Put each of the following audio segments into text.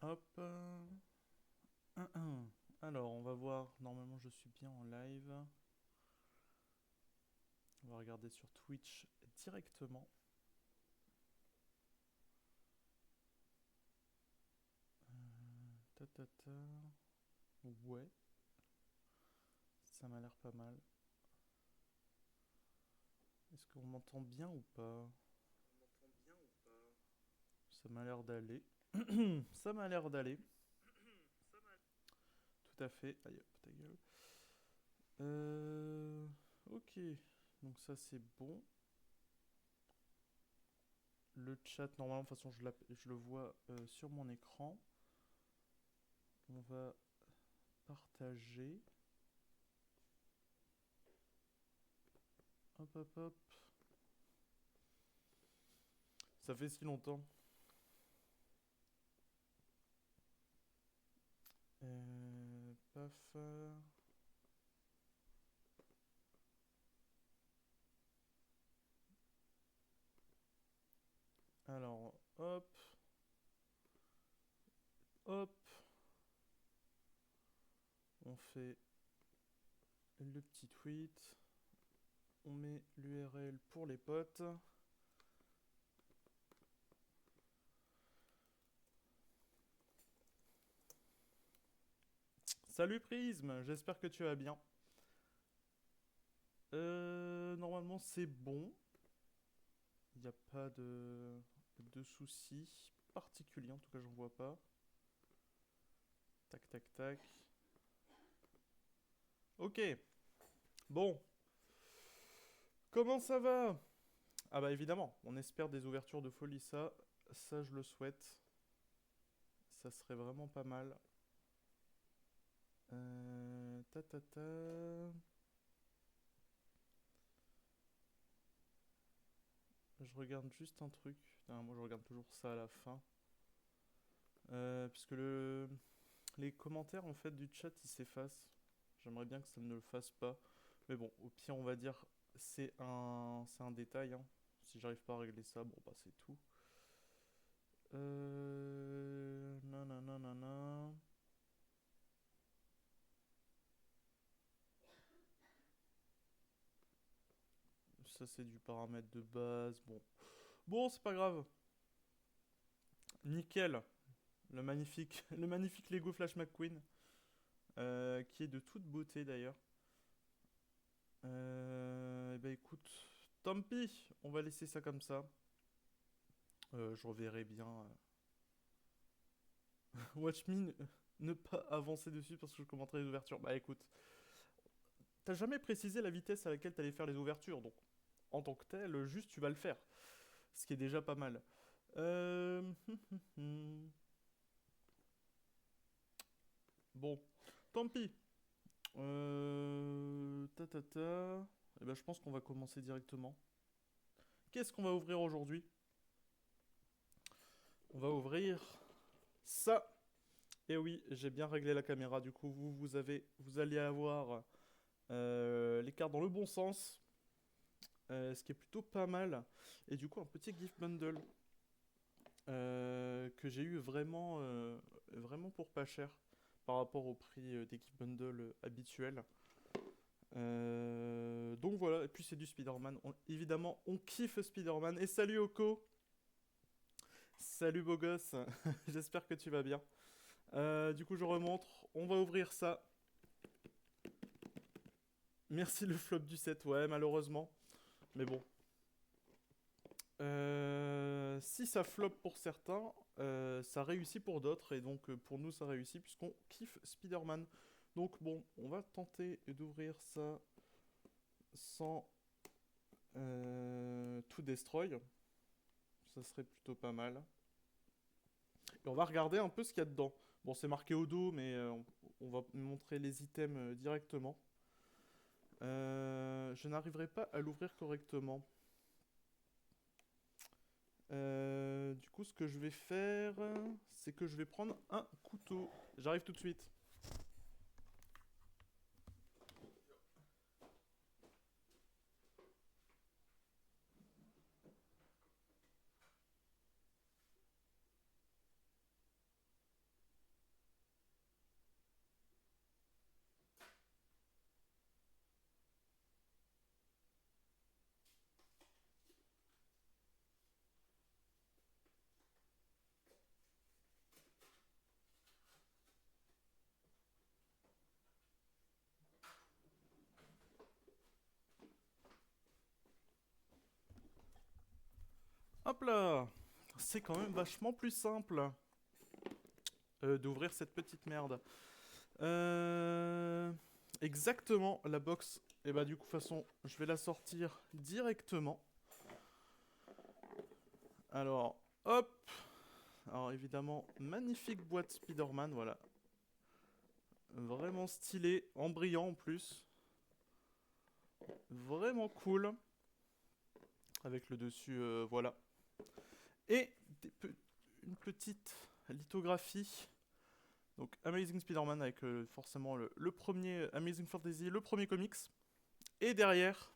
Hop. Alors, on va voir. Normalement, je suis bien en live. On va regarder sur Twitch directement. Ta ta ta. Ouais, ça m'a l'air pas mal. Est-ce qu'on m'entend bien ou pas? Ça m'a l'air d'aller. Ça m'a l'air d'aller. Tout à fait. Aïe, hop, ta gueule. Ok. Donc ça, c'est bon. Le chat, normalement, de toute façon, je le vois sur mon écran. On va partager. Hop, hop, hop. Ça fait si longtemps. Paf. Alors, hop. Hop. On fait le petit tweet. On met l'URL pour les potes. Salut Prisme, j'espère que tu vas bien. Normalement c'est bon. Il n'y a pas de soucis particuliers, en tout cas j'en vois pas. Tac tac tac. Ok, bon. Comment ça va? Ah bah évidemment, on espère des ouvertures de folie, ça je le souhaite. Ça serait vraiment pas mal. Ta ta ta. Je regarde juste un truc. Putain, moi je regarde toujours ça à la fin. Puisque les commentaires en fait du chat ils s'effacent. J'aimerais bien que ça ne le fasse pas. Mais bon, au pire on va dire c'est un détail, hein. Si j'arrive pas à régler ça, bon bah c'est tout. Nanana. Ça c'est du paramètre de base. Bon, c'est pas grave. Nickel. Le magnifique Lego Flash McQueen. Qui est de toute beauté d'ailleurs. Eh ben écoute, tant pis, on va laisser ça comme ça. Je reverrai bien. Watch Me, ne pas avancer dessus parce que je commenterai les ouvertures. Bah écoute, t'as jamais précisé la vitesse à laquelle t'allais faire les ouvertures, donc en tant que tel, juste tu vas le faire. Ce qui est déjà pas mal. Euh... Bon, tant pis. Ta ta ta. Eh ben je pense qu'on va commencer directement. Qu'est-ce qu'on va ouvrir aujourd'hui? On va ouvrir ça. Et oui, j'ai bien réglé la caméra. Du coup, vous allez avoir les cartes dans le bon sens, ce qui est plutôt pas mal. Et du coup, un petit gift bundle que j'ai eu vraiment pour pas cher par rapport au prix des gift bundles habituels. Donc voilà, et puis c'est du Spider-Man. Évidemment, on kiffe Spider-Man. Et salut Oko! Salut beau gosse! J'espère que tu vas bien. Du coup, je remontre. On va ouvrir ça. Merci le flop du 7, ouais, malheureusement. Mais bon. Si ça flop pour certains, ça réussit pour d'autres. Et donc, pour nous, ça réussit puisqu'on kiffe Spider-Man. Donc, bon, on va tenter d'ouvrir ça sans tout destroy. Ça serait plutôt pas mal. Et on va regarder un peu ce qu'il y a dedans. Bon, c'est marqué au dos, mais on va montrer les items directement. Je n'arriverai pas à l'ouvrir correctement. Du coup, ce que je vais faire, c'est que je vais prendre un couteau. J'arrive tout de suite. Hop là. C'est quand même vachement plus simple d'ouvrir cette petite merde. Exactement, la box. Et bah du coup, de toute façon, je vais la sortir directement. Alors, hop. Alors évidemment, magnifique boîte Spider-Man, voilà. Vraiment stylé, en brillant en plus. Vraiment cool. Avec le dessus, voilà. Et une petite lithographie. Donc Amazing Spider-Man avec forcément le premier Amazing Fantasy, le premier comics. Et derrière,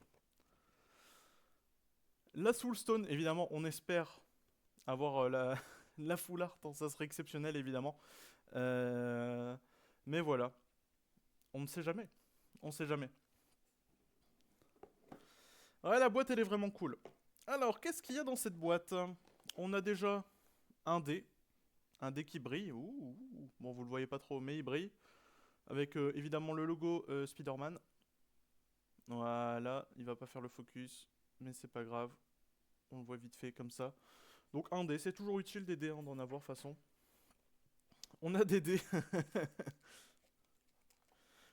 la Soulstone, évidemment, on espère avoir la full art, hein, ça serait exceptionnel évidemment. Euh, mais voilà, on ne sait jamais. On ne sait jamais. Ouais, la boîte elle est vraiment cool. Alors, qu'est-ce qu'il y a dans cette boîte? On a déjà un dé. Un dé qui brille. Ouh. Bon, vous le voyez pas trop, mais il brille. Avec évidemment le logo Spider-Man. Voilà, il va pas faire le focus, mais c'est pas grave. On le voit vite fait comme ça. Donc un dé, c'est toujours utile des dés hein, d'en avoir de toute façon. On a des dés.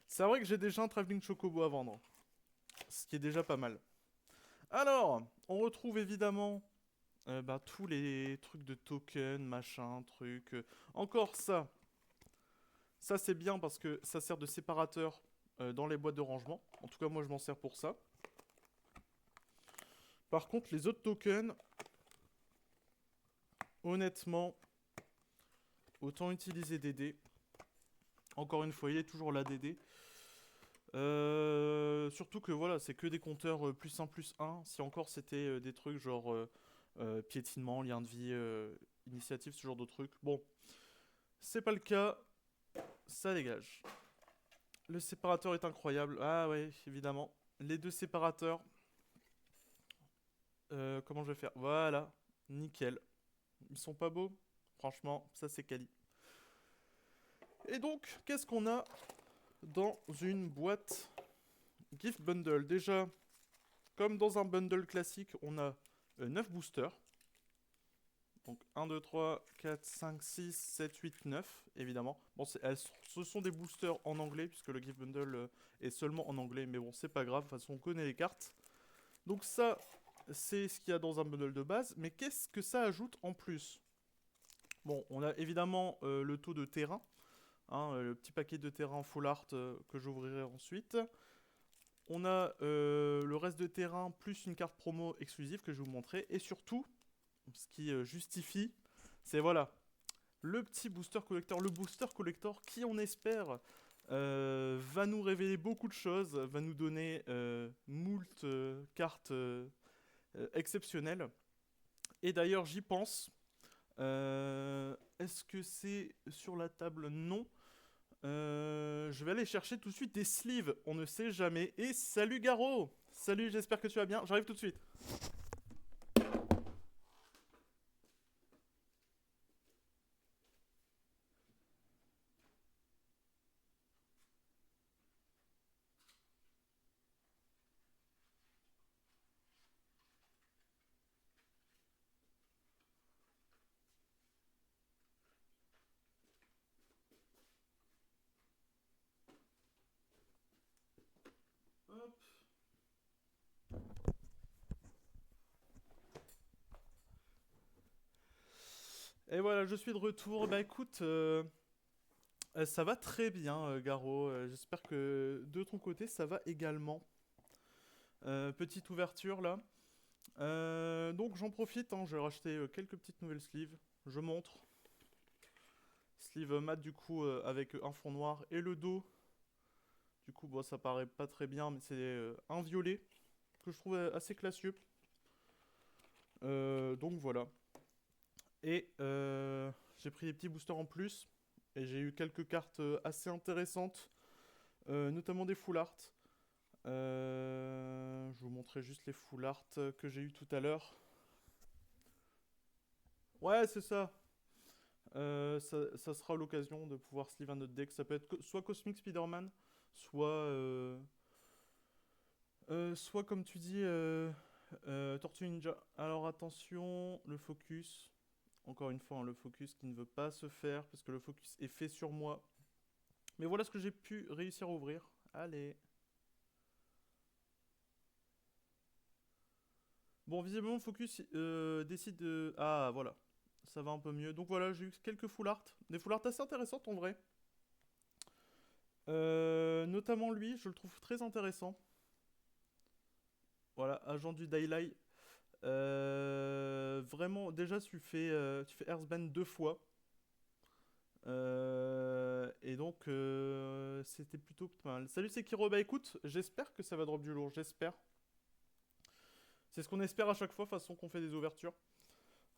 C'est vrai que j'ai déjà un Traveling Chocobo à vendre. Ce qui est déjà pas mal. Alors, on retrouve évidemment tous les trucs de token, machin, trucs. Encore ça. Ça c'est bien parce que ça sert de séparateur dans les boîtes de rangement. En tout cas, moi je m'en sers pour ça. Par contre, les autres tokens, honnêtement, autant utiliser des dés. Encore une fois, il est toujours là DD. Surtout que voilà, c'est que des compteurs +1 +1. Si encore c'était des trucs genre piétinement, lien de vie, initiative, ce genre de trucs. Bon, c'est pas le cas, ça dégage. Le séparateur est incroyable. Ah ouais, évidemment. Les deux séparateurs. Comment je vais faire? Voilà, nickel. Ils sont pas beaux? Franchement, ça c'est quali. Et donc, qu'est-ce qu'on a dans une boîte Gift Bundle? Déjà, comme dans un bundle classique, on a 9 boosters. Donc 1, 2, 3, 4, 5, 6, 7, 8, 9, évidemment. Bon, ce sont des boosters en anglais, puisque le Gift Bundle est seulement en anglais, mais bon, c'est pas grave, de toute façon, on connaît les cartes. Donc ça, c'est ce qu'il y a dans un bundle de base, mais qu'est-ce que ça ajoute en plus? Bon, on a évidemment le taux de terrain, hein, le petit paquet de terrain full art que j'ouvrirai ensuite. On a le reste de terrain plus une carte promo exclusive que je vais vous montrer. Et surtout, ce qui justifie, c'est voilà, le petit booster collector. Le booster collector qui, on espère, va nous révéler beaucoup de choses, va nous donner moult cartes exceptionnelles. Et d'ailleurs, j'y pense. Est-ce que c'est sur la table? Non. Je vais aller chercher tout de suite des sleeves, on ne sait jamais. Et salut Garo! Salut, j'espère que tu vas bien, j'arrive tout de suite. Hop. Et voilà, je suis de retour. Bah écoute, ça va très bien, Garo. J'espère que de ton côté, ça va également. Petite ouverture là. Donc j'en profite, hein, j'ai racheté quelques petites nouvelles sleeves. Je montre. Sleeve mat du coup avec un fond noir et le dos. Du coup, bon, ça paraît pas très bien, mais c'est un violet que je trouve assez classieux. Donc voilà. Et j'ai pris des petits boosters en plus. Et j'ai eu quelques cartes assez intéressantes. Notamment des full art. Je vous montrerai juste les full art que j'ai eu tout à l'heure. Ouais, c'est ça. Ça sera l'occasion de pouvoir sleeve un autre deck. Ça peut être soit Cosmic Spider-Man, soit, soit comme tu dis, Tortue Ninja. Alors attention, le focus. Encore une fois, hein, le focus qui ne veut pas se faire parce que le focus est fait sur moi. Mais voilà ce que j'ai pu réussir à ouvrir. Allez. Bon, visiblement, le focus décide de... Ah, voilà. Ça va un peu mieux. Donc voilà, j'ai eu quelques full art. Des full art assez intéressantes en vrai. Notamment lui, je le trouve très intéressant. Voilà, agent du Daylight. Vraiment, déjà, tu fais Earthband 2 fois. Et donc, c'était plutôt pas mal. Salut Sekiro, bah écoute, j'espère que ça va drop du lourd, j'espère. C'est ce qu'on espère à chaque fois, façon qu'on fait des ouvertures.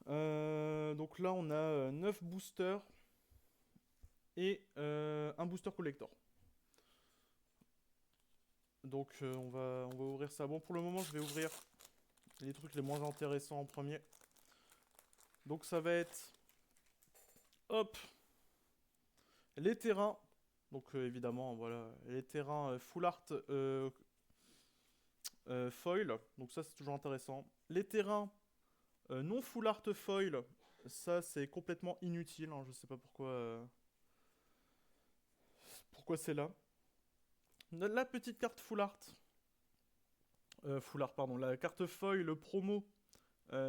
Donc là, on a 9 boosters et un booster collector. Donc on va ouvrir ça. Bon, pour le moment, je vais ouvrir les trucs les moins intéressants en premier. Donc ça va être... Hop, les terrains. Donc évidemment, voilà, les terrains full art foil. Donc ça, c'est toujours intéressant. Les terrains non full art foil, ça c'est complètement inutile. Hein, je sais pas pourquoi c'est là. La petite carte full art. Full art, pardon. La carte foil promo,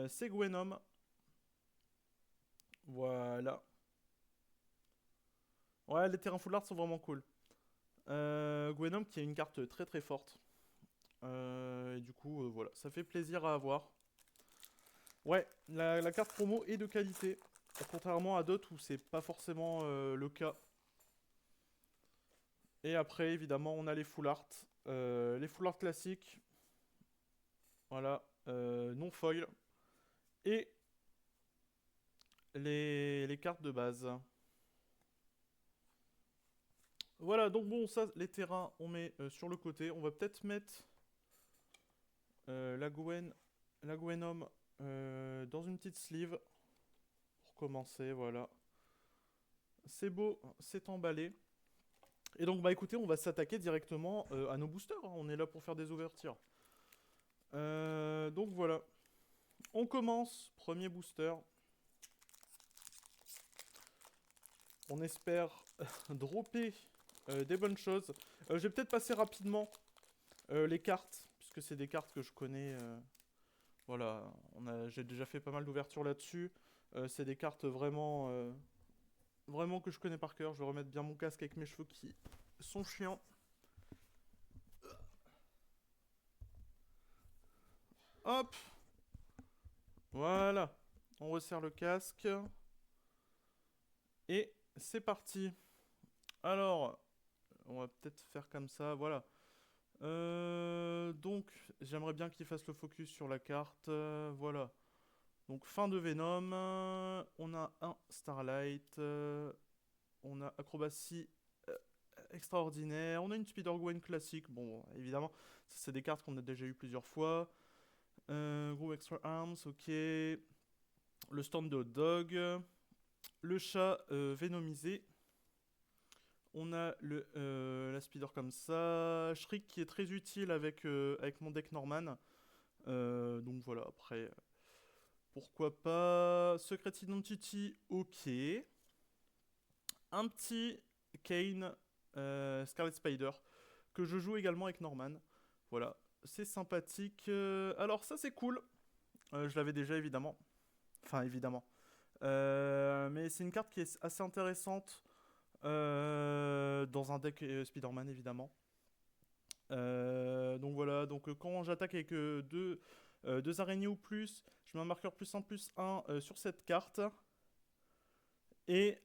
c'est Gwenom. Voilà. Ouais, les terrains full art sont vraiment cool. Gwenom qui est une carte très très forte. Et du coup, voilà, ça fait plaisir à avoir. Ouais, la carte promo est de qualité. Contrairement à d'autres où c'est pas forcément le cas. Et après, évidemment, on a les full art. Les full art classiques. Voilà, non foil. Et les cartes de base. Voilà, donc bon, ça, les terrains, on met sur le côté. On va peut-être mettre la Gwenom dans une petite sleeve. Pour commencer, voilà. C'est beau, c'est emballé. Et donc, bah écoutez, on va s'attaquer directement à nos boosters. Hein. On est là pour faire des ouvertures. Donc voilà. On commence. Premier booster. On espère dropper des bonnes choses. Je vais peut-être passer rapidement les cartes, puisque c'est des cartes que je connais. Voilà, j'ai déjà fait pas mal d'ouvertures là-dessus. C'est des cartes vraiment que je connais par cœur. Je vais remettre bien mon casque avec mes cheveux qui sont chiants. Hop, voilà. On resserre le casque. Et c'est parti. Alors, on va peut-être faire comme ça, voilà. Donc, j'aimerais bien qu'il fasse le focus sur la carte. Voilà. Donc, fin de Venom. On a un Starlight. On a Acrobatie extraordinaire. On a une Spider-Gwen classique. Bon, évidemment, ça, c'est des cartes qu'on a déjà eu plusieurs fois. Gros Extra Arms, ok. Le stand de Hot Dog. Le chat Venomisé. On a la speeder comme ça. Shriek qui est très utile avec mon deck Norman. Donc voilà, après, pourquoi pas. Secret Identity, ok. Un petit Kane Scarlet Spider que je joue également avec Norman. Voilà, c'est sympathique. Alors ça c'est cool. Je l'avais déjà évidemment. Enfin évidemment. Mais c'est une carte qui est assez intéressante dans un deck Spider-Man évidemment. Donc voilà, donc quand j'attaque avec deux araignées ou plus, je mets un marqueur +1/+1 sur cette carte. Et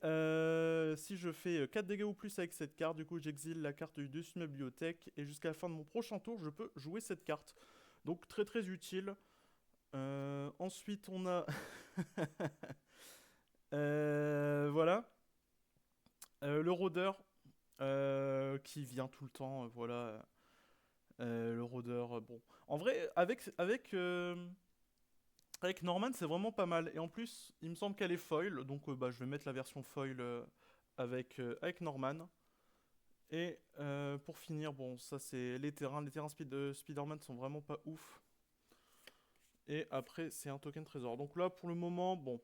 si je fais 4 dégâts ou plus avec cette carte, du coup j'exile la carte du dessus de ma bibliothèque. Et jusqu'à la fin de mon prochain tour, je peux jouer cette carte. Donc très très utile. Ensuite on a... voilà. Le rôdeur qui vient tout le temps, voilà. Le rôdeur, bon. En vrai, avec Norman, c'est vraiment pas mal. Et en plus, il me semble qu'elle est foil, donc bah, je vais mettre la version foil avec Norman. Et pour finir, bon, ça c'est les terrains. Les terrains Spider-Man sont vraiment pas ouf. Et après, c'est un token trésor. Donc là, pour le moment, bon,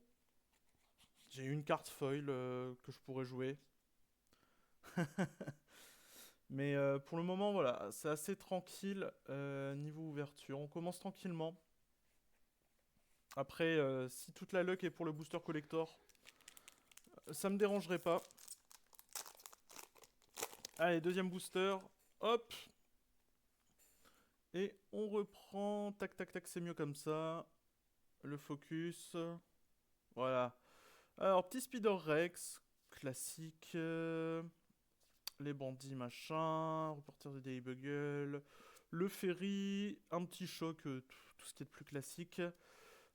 j'ai une carte foil que je pourrais jouer. Mais pour le moment, voilà, c'est assez tranquille niveau ouverture. On commence tranquillement. Après, si toute la luck est pour le booster collector, ça me dérangerait pas. Allez, deuxième booster. Hop. Et on reprend. Tac, tac, tac, c'est mieux comme ça. Le focus. Voilà. Alors, petit Spider Rex. Classique. Les bandits, machin. Reporter de Daily Bugle. Le ferry. Un petit choc. Tout ce qui est de plus classique.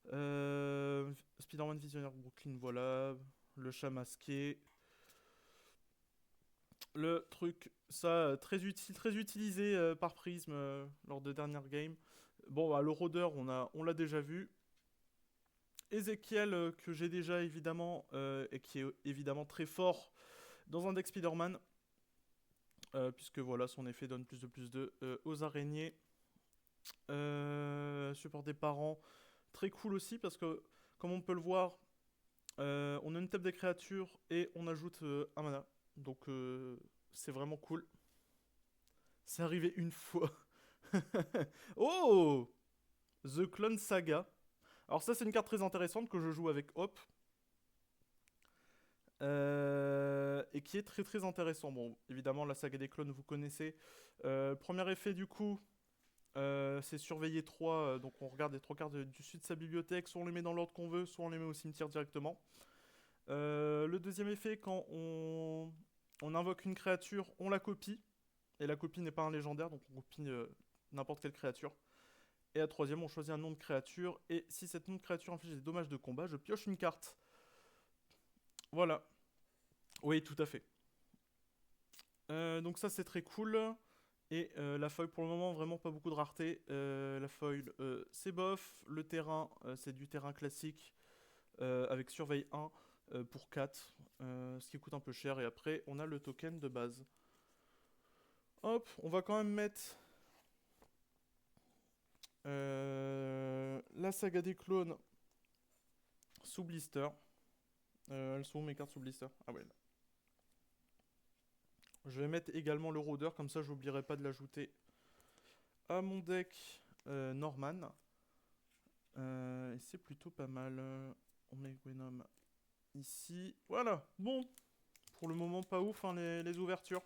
Spider-Man Visionnaire Brooklyn, voilà. Le chat masqué. Le truc, ça, très utile, très utilisé par Prism lors de dernières games. Bon, bah, le rôdeur, on l'a déjà vu. Ezekiel, que j'ai déjà évidemment, et qui est évidemment très fort dans un deck Spider-Man. Puisque voilà, son effet donne plus de aux araignées. Support des parents, très cool aussi, parce que, comme on peut le voir, on a une table des créatures et on ajoute un mana. Donc, c'est vraiment cool. C'est arrivé une fois. Oh, The Clone Saga. Alors ça, c'est une carte très intéressante que je joue avec Hop. Et qui est très intéressant. Bon, évidemment, la saga des clones, vous connaissez. Premier effet, du coup, c'est surveiller 3. Donc on regarde les 3 cartes du sud de sa bibliothèque. Soit on les met dans l'ordre qu'on veut, soit on les met au cimetière directement. Le deuxième effet, quand on invoque une créature, on la copie. Et la copie n'est pas un légendaire, donc on copie n'importe quelle créature. Et la troisième, on choisit un nom de créature. Et si cette nom de créature inflige des dommages de combat, je pioche une carte. Voilà. Oui, tout à fait. Donc ça, c'est très cool. Et la foil, pour le moment, vraiment pas beaucoup de rareté. La foil, c'est bof. Le terrain, c'est du terrain classique. Avec surveille 1 pour 4. Ce qui coûte un peu cher. Et après, on a le token de base. Hop, on va quand même mettre la saga des clones sous blister. Elles sont où mes cartes sous blister? Ah ouais. Là. Je vais mettre également le rôdeur, comme ça j'oublierai pas de l'ajouter à mon deck Norman. Et c'est plutôt pas mal. On met Venom ici. Voilà, bon. Pour le moment, pas ouf hein, les ouvertures.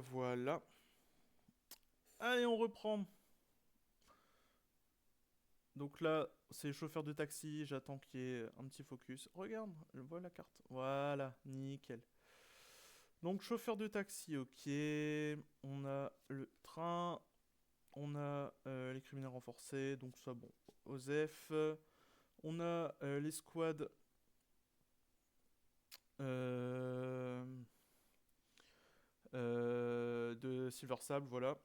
Voilà. Allez, on reprend. Donc là, c'est chauffeur de taxi. J'attends qu'il y ait un petit focus. Regarde, je vois la carte. Voilà, nickel. Donc chauffeur de taxi, ok. On a le train. On a les criminels renforcés. Donc ça, bon. Osef. On a les squads. Euh, de Silver Sable, voilà.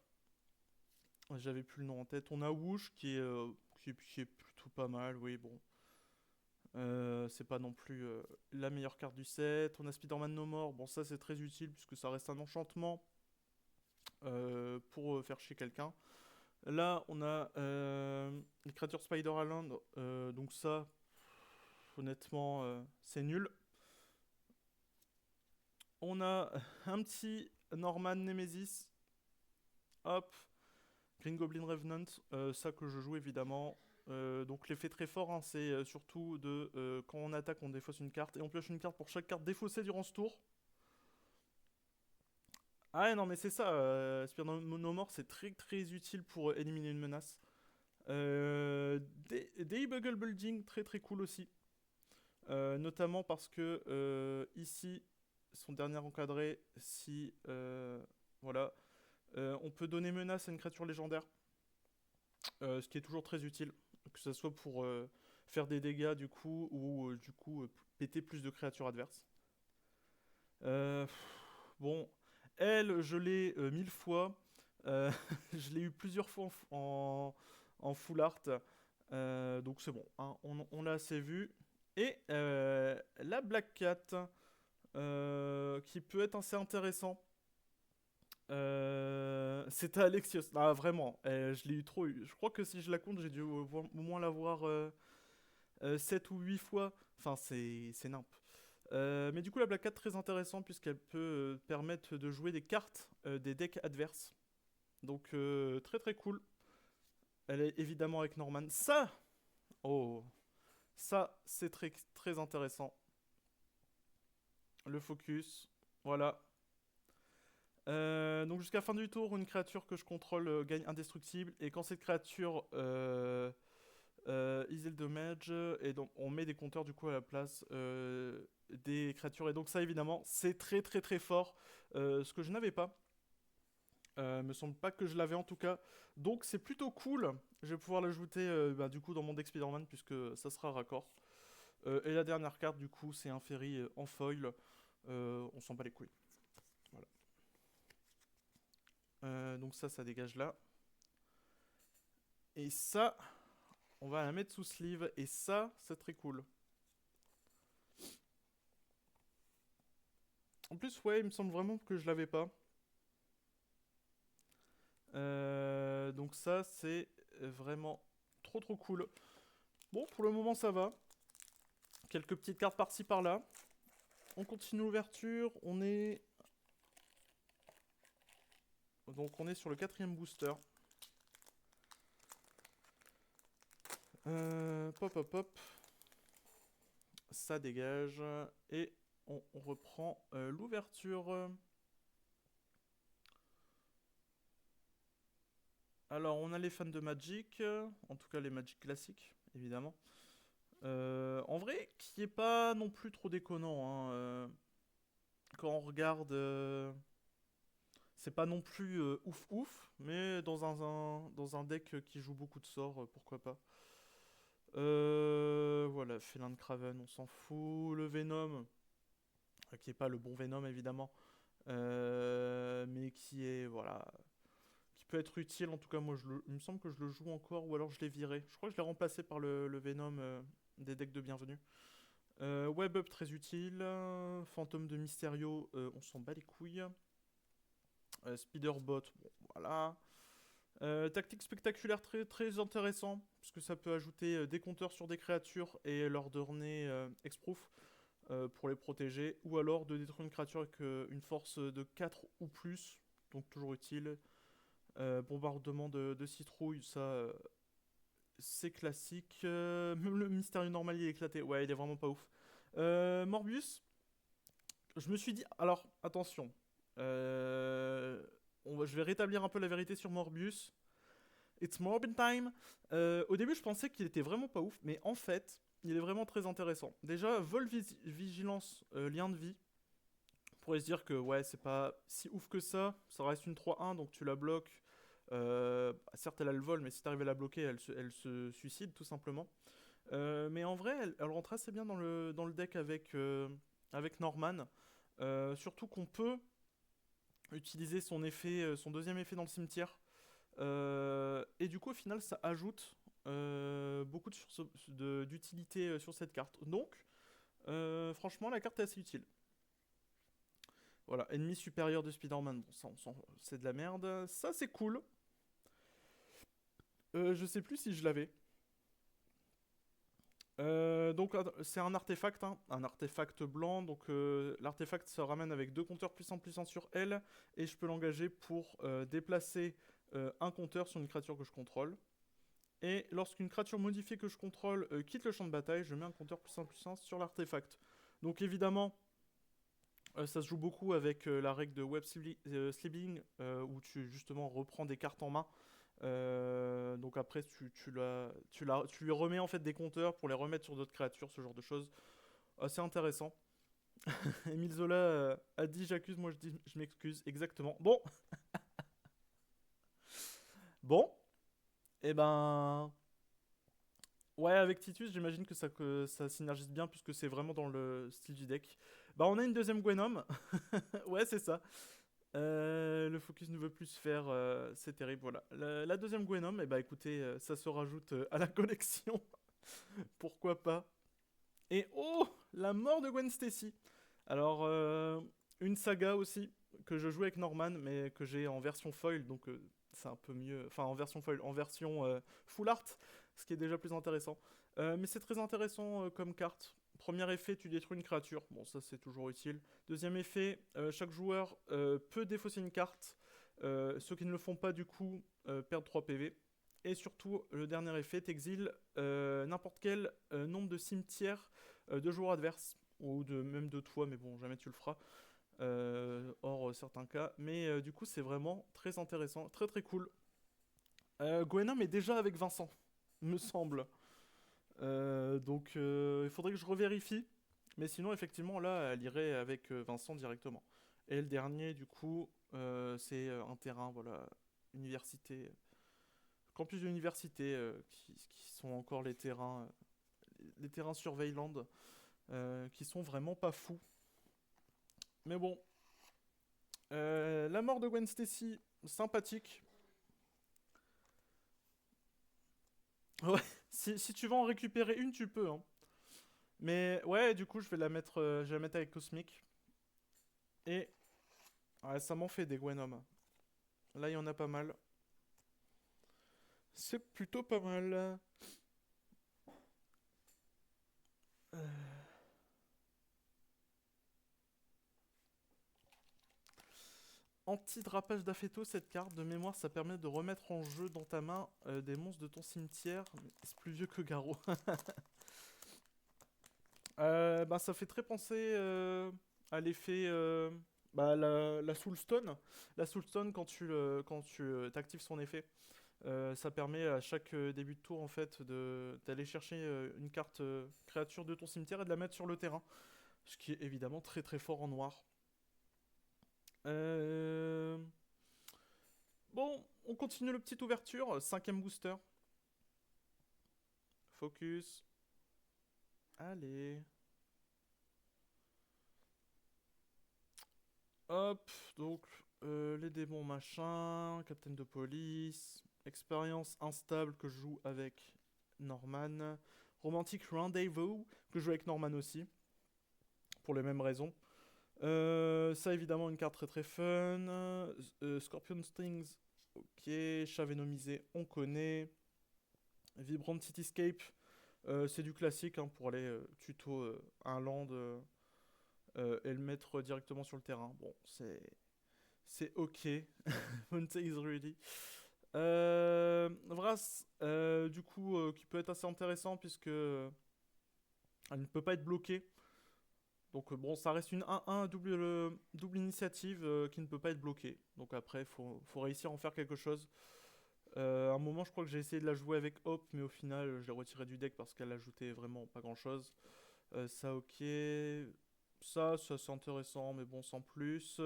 J'avais plus le nom en tête. On a Woosh qui est plutôt pas mal, oui, bon. C'est pas non plus la meilleure carte du set. On a Spider-Man No More. Bon, ça c'est très utile puisque ça reste un enchantement pour faire chier quelqu'un. Là, on a les créatures Spider Island. Donc ça, honnêtement, c'est nul. On a un petit Norman Nemesis. Hop. Green Goblin Revenant. Ça que je joue évidemment. Donc l'effet très fort, hein, c'est surtout de quand on attaque, on défausse une carte et on pioche une carte pour chaque carte défaussée durant ce tour. Ah ouais, non mais c'est ça, Spirit No More c'est très utile pour éliminer une menace. Debuggle Building, très cool aussi. Notamment parce que ici, son dernier encadré, si voilà, on peut donner menace à une créature légendaire, ce qui est toujours très utile, que ce soit pour faire des dégâts du coup, ou du coup péter plus de créatures adverses. Euh, bon, elle, je l'ai 1000 fois. Je l'ai eu plusieurs fois en full art. Donc c'est bon, hein, on l'a assez vu. Et la Black Cat, qui peut être assez intéressant. C'était Alexios. Ah, vraiment, je l'ai eu trop eu. Je crois que si je la compte, j'ai dû au moins l'avoir 7 ou 8 fois. Enfin, c'est nimp. Mais du coup, la Black Cat, très intéressant puisqu'elle peut permettre de jouer des cartes des decks adverses. Donc, très très cool. Elle est évidemment avec Norman. Ça! Oh! Ça, c'est très très intéressant. Le focus. Voilà. Donc jusqu'à la fin du tour, une créature que je contrôle gagne indestructible. Et quand cette créature easy le damage, et donc on met des compteurs du coup à la place des créatures. Et donc ça évidemment, c'est très très très fort. Ce que je n'avais pas. Me semble pas que je l'avais en tout cas. Donc c'est plutôt cool. Je vais pouvoir l'ajouter du coup dans mon deck Spider-Man puisque ça sera raccord. Et la dernière carte du coup c'est un ferry en foil. On s'en bat les couilles. Voilà. Donc ça dégage là. Et ça, on va la mettre sous sleeve. Et ça, c'est très cool. En plus, ouais, il me semble vraiment que je l'avais pas. Donc ça, c'est vraiment trop trop cool. Bon, pour le moment, ça va. Quelques petites cartes par-ci par-là. On continue l'ouverture. Donc on est sur le 4ème booster. Pop, pop, pop. Ça dégage. Et on reprend l'ouverture. Alors, on a les fans de Magic, en tout cas les Magic classiques, évidemment. En vrai, qui est pas non plus trop déconnant, hein, quand on regarde, c'est pas non plus ouf ouf, mais dans un deck qui joue beaucoup de sorts, pourquoi pas. Voilà, Félin de Craven, on s'en fout. Le Venom, qui est pas le bon Venom évidemment, mais qui est, voilà, qui peut être utile. En tout cas, moi, il me semble que je le joue encore, ou alors je l'ai viré. Je crois que je l'ai remplacé par le Venom des decks de bienvenue. Web Up, très utile. Fantôme de Mysterio, on s'en bat les couilles. Spiderbot, bon, voilà. Tactique spectaculaire, très, très intéressant, puisque ça peut ajouter des compteurs sur des créatures et leur donner Exproof pour les protéger, ou alors de détruire une créature avec une force de 4 ou plus, donc toujours utile. Bombardement de citrouille, ça c'est classique. Même le mystérieux normal il est éclaté. Ouais, il est vraiment pas ouf. Morbius, je me suis dit. Alors, attention. Je vais rétablir un peu la vérité sur Morbius. It's Morbin time. Au début, je pensais qu'il était vraiment pas ouf, mais en fait, il est vraiment très intéressant. Déjà, vigilance, lien de vie. On pourrait se dire que ouais, c'est pas si ouf que ça. Ça reste une 3-1, donc tu la bloques. Certes, elle a le vol, mais si t'arrives à la bloquer, elle se suicide tout simplement. Mais en vrai, elle rentre assez bien dans le deck avec Norman. Surtout qu'on peut utiliser son effet, son deuxième effet dans le cimetière. Et du coup, au final, ça ajoute beaucoup d'utilité sur cette carte. Donc, franchement, la carte est assez utile. Voilà, ennemi supérieur de Spider-Man, bon, ça, c'est de la merde. Ça, c'est cool. Je sais plus si je l'avais. Donc c'est un artefact, hein, un artefact blanc. Donc l'artefact se ramène avec deux compteurs puissants sur elle, et je peux l'engager pour déplacer un compteur sur une créature que je contrôle. Et lorsqu'une créature modifiée que je contrôle quitte le champ de bataille, je mets un compteur puissant sur l'artefact. Donc évidemment, ça se joue beaucoup avec la règle de web slibbing, où tu justement reprends des cartes en main. Donc après, tu lui remets en fait des compteurs pour les remettre sur d'autres créatures, ce genre de choses. Assez intéressant. Emile Zola a dit j'accuse, moi je dis je m'excuse. Exactement. Bon, bon, et ben. Ouais, avec Titus, j'imagine que ça synergise bien puisque c'est vraiment dans le style du deck. Bah, on a une deuxième Gwenom. Ouais, c'est ça. Le focus ne veut plus se faire, c'est terrible, voilà. La deuxième Gwenom, et bah écoutez, ça se rajoute à la collection. Pourquoi pas. Et oh, la mort de Gwen Stacy. Alors, une saga aussi. que je jouais avec Norman, mais que j'ai en version foil, donc c'est un peu mieux. Enfin, en version foil, en version full art, ce qui est déjà plus intéressant. Mais c'est très intéressant comme carte. Premier effet, tu détruis une créature. Bon, ça c'est toujours utile. Deuxième effet, chaque joueur peut défausser une carte. Ceux qui ne le font pas, du coup, perdent 3 PV. Et surtout, le dernier effet, t'exiles n'importe quel nombre de cimetières de joueurs adverses. Ou même de toi, mais bon, jamais tu le feras. Hors certains cas. Mais du coup, c'est vraiment très intéressant, très très cool. Gwenom est déjà avec Vincent, me semble. Donc il faudrait que je revérifie. Mais sinon, effectivement, là, elle irait avec Vincent directement. Et le dernier, du coup, c'est un terrain, voilà, université, campus d'université, qui sont encore les terrains Surveilland, qui sont vraiment pas fous. Mais bon, la mort de Gwen Stacy, sympathique. Ouais, si tu veux en récupérer une, tu peux, hein. Mais ouais, du coup, je vais la mettre avec Cosmic. Et ouais, ça m'en fait des Gwenom. Là, il y en a pas mal. C'est plutôt pas mal. Anti-drapage d'Affeto, cette carte de mémoire, ça permet de remettre en jeu dans ta main des monstres de ton cimetière. C'est plus vieux que Garo. Bah, ça fait très penser à l'effet. Bah, la Soulstone. La Soulstone, quand tu t'actives son effet, ça permet à chaque début de tour en fait d'aller chercher une carte créature de ton cimetière et de la mettre sur le terrain. Ce qui est évidemment très très fort en noir. Euh, Bon, on continue le petite ouverture. Cinquième booster. Focus. Allez. Hop, donc les démons machin, capitaine de police, expérience instable que je joue avec Norman, romantique rendezvous que je joue avec Norman aussi, pour les mêmes raisons. Ça évidemment une carte très très fun. Scorpion Strings, ok. Chat Venomisé, on connaît. Vibrant Cityscape, c'est du classique hein, pour aller tuto un land et le mettre directement sur le terrain. Bon, c'est ok. Monte is ready. Vras, du coup, qui peut être assez intéressant puisque elle ne peut pas être bloquée. Donc bon, ça reste une 1-1 double initiative qui ne peut pas être bloquée. Donc après, faut réussir à en faire quelque chose. À un moment, je crois que j'ai essayé de la jouer avec Hop, mais au final, je l'ai retirée du deck parce qu'elle ajoutait vraiment pas grand chose. Ça, ok. Ça c'est intéressant, mais bon, sans plus.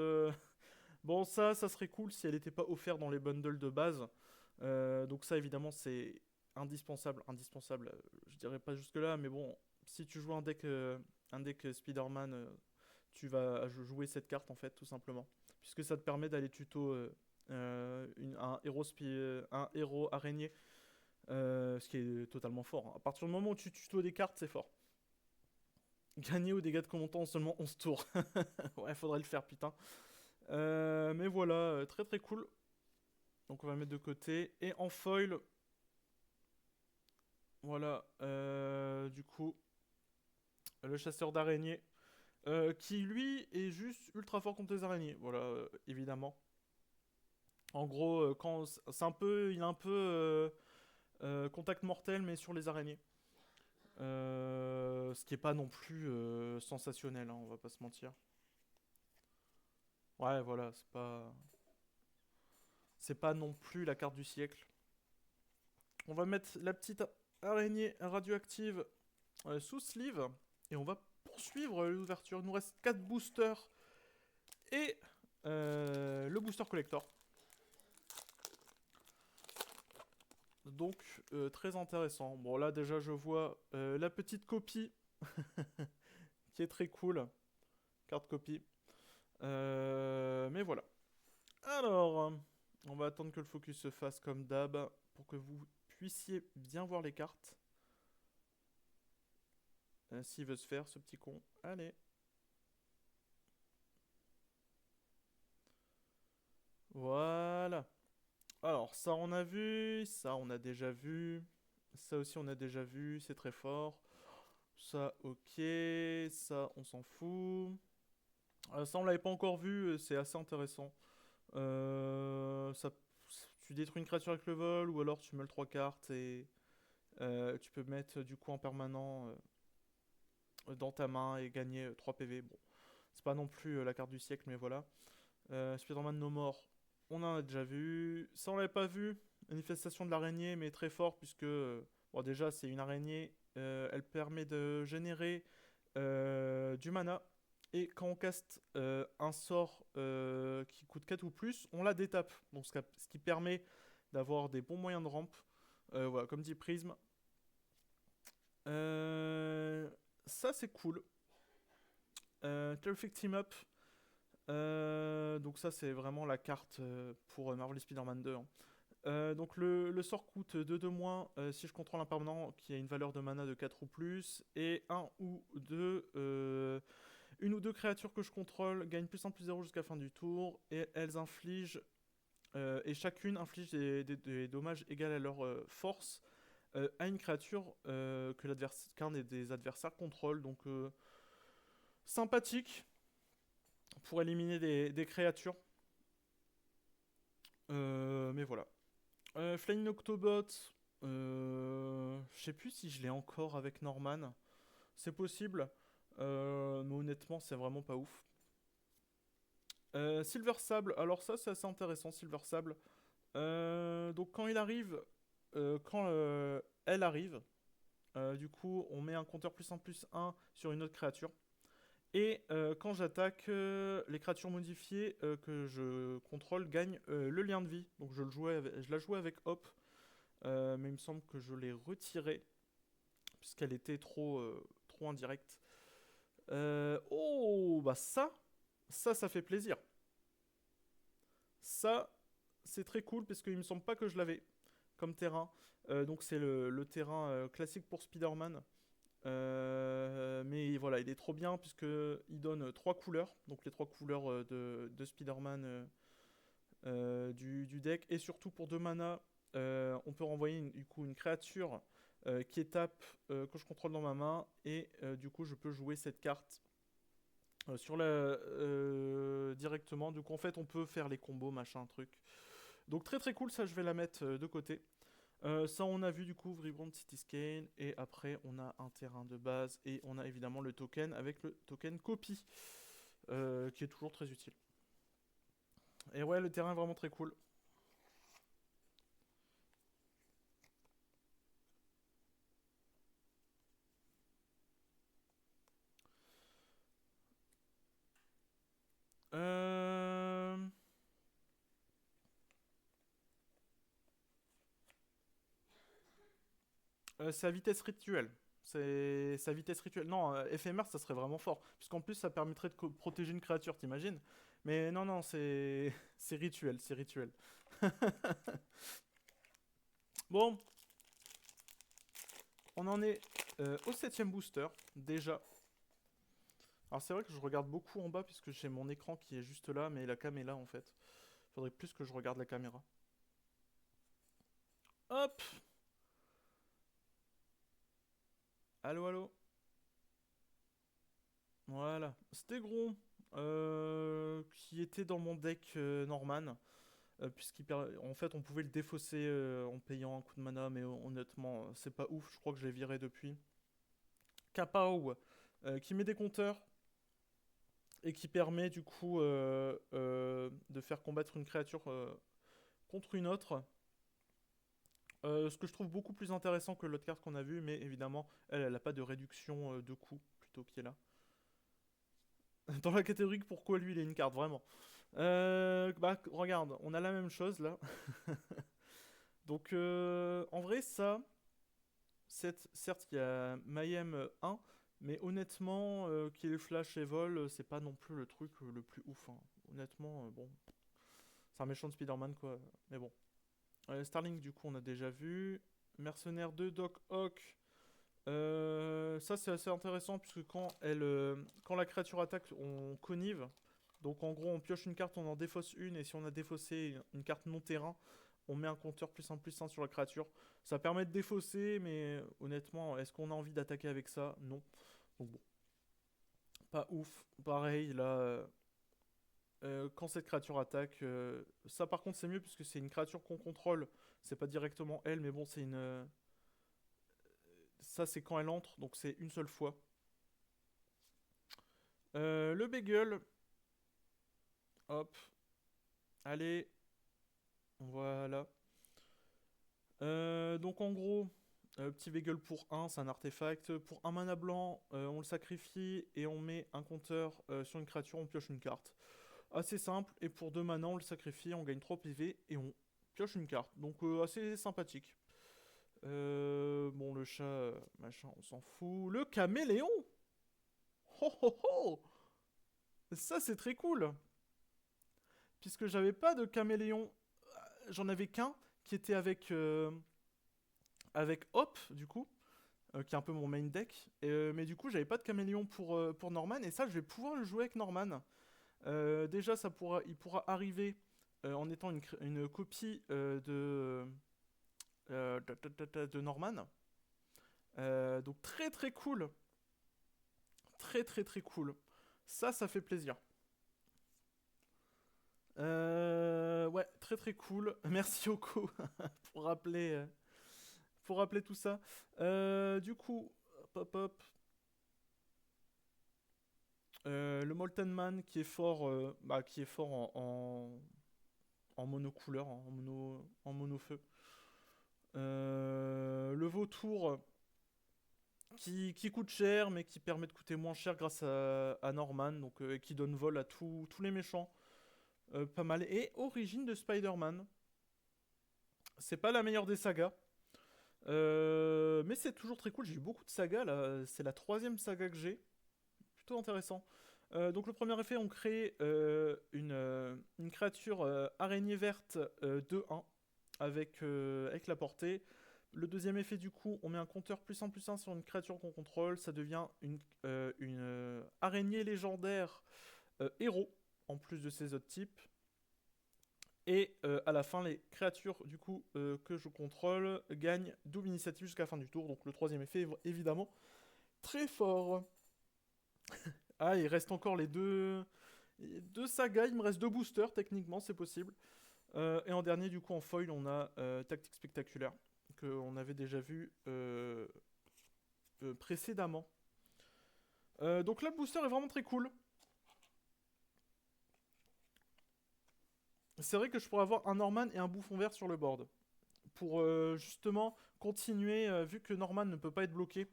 Bon, ça serait cool si elle n'était pas offerte dans les bundles de base. Donc ça, évidemment, c'est indispensable. Indispensable, je dirais pas jusque-là, mais bon, si tu joues un deck Spider-Man, tu vas jouer cette carte, en fait, tout simplement. Puisque ça te permet d'aller tuto un héros araignée, ce qui est totalement fort, hein. À partir du moment où tu tuto des cartes, c'est fort. Gagner au dégâts de commentant en seulement 11 tours. Ouais, faudrait le faire, putain. Mais voilà, très très cool. Donc on va mettre de côté. Et en foil, voilà, du coup, le chasseur d'araignées, qui lui est juste ultra fort contre les araignées. Voilà, évidemment. En gros, c'est un peu, il a un peu contact mortel, mais sur les araignées. Ce qui est pas non plus sensationnel, hein, on va pas se mentir. Ouais, voilà, c'est pas non plus la carte du siècle. On va mettre la petite araignée radioactive sous sleeve et on va poursuivre l'ouverture. Il nous reste 4 boosters et le booster collector. Donc très intéressant. Bon là déjà je vois la petite copie qui est très cool. Carte copie. Mais voilà. Alors, on va attendre que le focus se fasse comme d'hab pour que vous puissiez bien voir les cartes. S'il veut se faire, ce petit con. Allez. Voilà. Alors, ça on a vu, ça on a déjà vu, ça aussi on a déjà vu, c'est très fort. Ça, ok, ça on s'en fout. Ça on l'avait pas encore vu, c'est assez intéressant. Ça, tu détruis une créature avec le vol, ou alors tu mets le 3 cartes et tu peux mettre du coup en permanent dans ta main et gagner 3 PV. Bon, c'est pas non plus la carte du siècle, mais voilà. Spider-Man No More, on en a déjà vu. Ça, on l'avait pas vu. Manifestation de l'araignée, mais très fort, puisque bon, déjà, c'est une araignée. Elle permet de générer du mana. Et quand on caste un sort qui coûte 4 ou plus, on la détape. Donc, ce qui permet d'avoir des bons moyens de rampe. Voilà, comme dit Prism. Euh, Ça, c'est cool. Terrific Team Up. Donc ça c'est vraiment la carte pour Marvel Spider-Man 2, hein. Donc le sort coûte 2 de moins si je contrôle un permanent qui a une valeur de mana de 4 ou plus, et une ou deux créatures que je contrôle gagnent plus 1 plus 0 jusqu'à la fin du tour, et elles infligent et chacune inflige des dommages égaux à leur force à une créature qu'un des adversaires contrôle. Donc sympathique pour éliminer des créatures. Mais voilà. Flying Octobot, je sais plus si je l'ai encore avec Norman. C'est possible, mais honnêtement, c'est vraiment pas ouf. Silver Sable, alors ça, c'est assez intéressant, Silver Sable. Donc, quand il arrive, quand elle arrive, du coup, on met un compteur plus un sur une autre créature. Et quand j'attaque, les créatures modifiées que je contrôle gagnent le lien de vie. Donc je la jouais avec Hop, mais il me semble que je l'ai retirée puisqu'elle était trop indirecte. Oh, bah ça fait plaisir. Ça, c'est très cool parce qu'il me semble pas que je l'avais comme terrain. Donc c'est le terrain classique pour Spider-Man. Mais voilà, il est trop bien puisque il donne trois couleurs, donc les trois couleurs de Spider-Man du deck, et surtout pour 2 mana, on peut renvoyer du coup une créature qui étape que je contrôle dans ma main, et du coup je peux jouer cette carte directement. Donc en fait on peut faire les combos machin truc. Donc très très cool, ça je vais la mettre de côté. Ça, on a vu du coup Vibrant City Scan, et après on a un terrain de base, et on a évidemment le token avec le token copie qui est toujours très utile. Et ouais, le terrain est vraiment très cool. Euh... Sa vitesse rituelle. C'est sa vitesse rituelle. Non, éphémère, ça serait vraiment fort. Puisqu'en plus, ça permettrait de protéger une créature, t'imagines. Mais non, non, c'est c'est rituel, c'est rituel. Bon, on en est au septième booster, déjà. Alors c'est vrai que je regarde beaucoup en bas puisque j'ai mon écran qui est juste là, mais la cam est là en fait. Faudrait plus que je regarde la caméra. Hop. Allô, allô. Voilà. Stegron, qui était dans mon deck Norman, en fait on pouvait le défausser en payant un coup de mana, mais honnêtement c'est pas ouf, je crois que je l'ai viré depuis. Kapao, qui met des compteurs et qui permet du coup de faire combattre une créature contre une autre. Ce que je trouve beaucoup plus intéressant que l'autre carte qu'on a vue, mais évidemment, elle n'a pas de réduction de coût, plutôt qui est là. Dans la catégorie pourquoi lui il est une carte, vraiment. Bah, regarde, on a la même chose là. Donc, en vrai, ça, certes, il y a Mayhem 1, mais honnêtement, qu'il ait flash et vol, c'est pas non plus le truc le plus ouf, hein. Honnêtement, bon, c'est un méchant de Spider-Man quoi, mais bon. Starling, du coup, on a déjà vu. Mercenaire 2, Doc Ock. Ça, c'est assez intéressant puisque quand la créature attaque, on connive. Donc en gros, on pioche une carte, on en défausse une, et si on a défaussé une carte non terrain, on met un compteur +1/+1 sur la créature. Ça permet de défausser, mais honnêtement, est-ce qu'on a envie d'attaquer avec ça? Non. Donc bon, pas ouf. Pareil, là, quand cette créature attaque, ça par contre c'est mieux puisque c'est une créature qu'on contrôle. C'est pas directement elle, mais bon, c'est une. Ça c'est quand elle entre, donc c'est une seule fois. Le Beagle. Hop. Allez. Voilà. Donc en gros, petit Beagle pour 1, c'est un artefact. Pour un mana blanc, on le sacrifie et on met un compteur sur une créature, on pioche une carte. Assez simple, et pour 2 mana, on le sacrifie, on gagne 3 PV et on pioche une carte. Donc assez sympathique. Bon, le chat, machin, on s'en fout. Le caméléon. Oh oh oh. Ça c'est très cool. Puisque j'avais pas de caméléon. J'en avais qu'un qui était avec Hop, du coup. Qui est un peu mon main deck. Mais du coup, j'avais pas de caméléon pour Norman. Et ça, je vais pouvoir le jouer avec Norman. Déjà, il pourra arriver en étant une copie de Norman. Donc très très cool. Très très très cool. Ça fait plaisir. Ouais, très très cool. Merci Oko pour rappeler tout ça. Du coup, hop hop. Le Molten Man qui est fort en monocouleur, en monofeu. Le Vautour qui coûte cher mais qui permet de coûter moins cher grâce à Norman, donc qui donne vol à tous les méchants. Pas mal. Et Origine de Spider-Man. C'est pas la meilleure des sagas. Mais c'est toujours très cool. J'ai eu beaucoup de sagas là. C'est la 3e saga que j'ai. Plutôt intéressant. Donc le premier effet, on crée une créature araignée verte 2-1 avec la portée. Le deuxième effet, du coup, on met un compteur +1/+1 sur une créature qu'on contrôle. Ça devient une araignée légendaire héros, en plus de ses autres types. Et à la fin, les créatures du coup que je contrôle gagnent double initiative jusqu'à la fin du tour. Donc le troisième effet est évidemment très fort. Ah, il reste encore les deux sagas. Il me reste 2 boosters techniquement, c'est possible. Et en dernier, du coup, en foil, on a Tactique Spectaculaire qu'on avait déjà vu précédemment. Donc là, le booster est vraiment très cool. C'est vrai que je pourrais avoir un Norman et un Bouffon Vert sur le board. Pour justement continuer, vu que Norman ne peut pas être bloqué.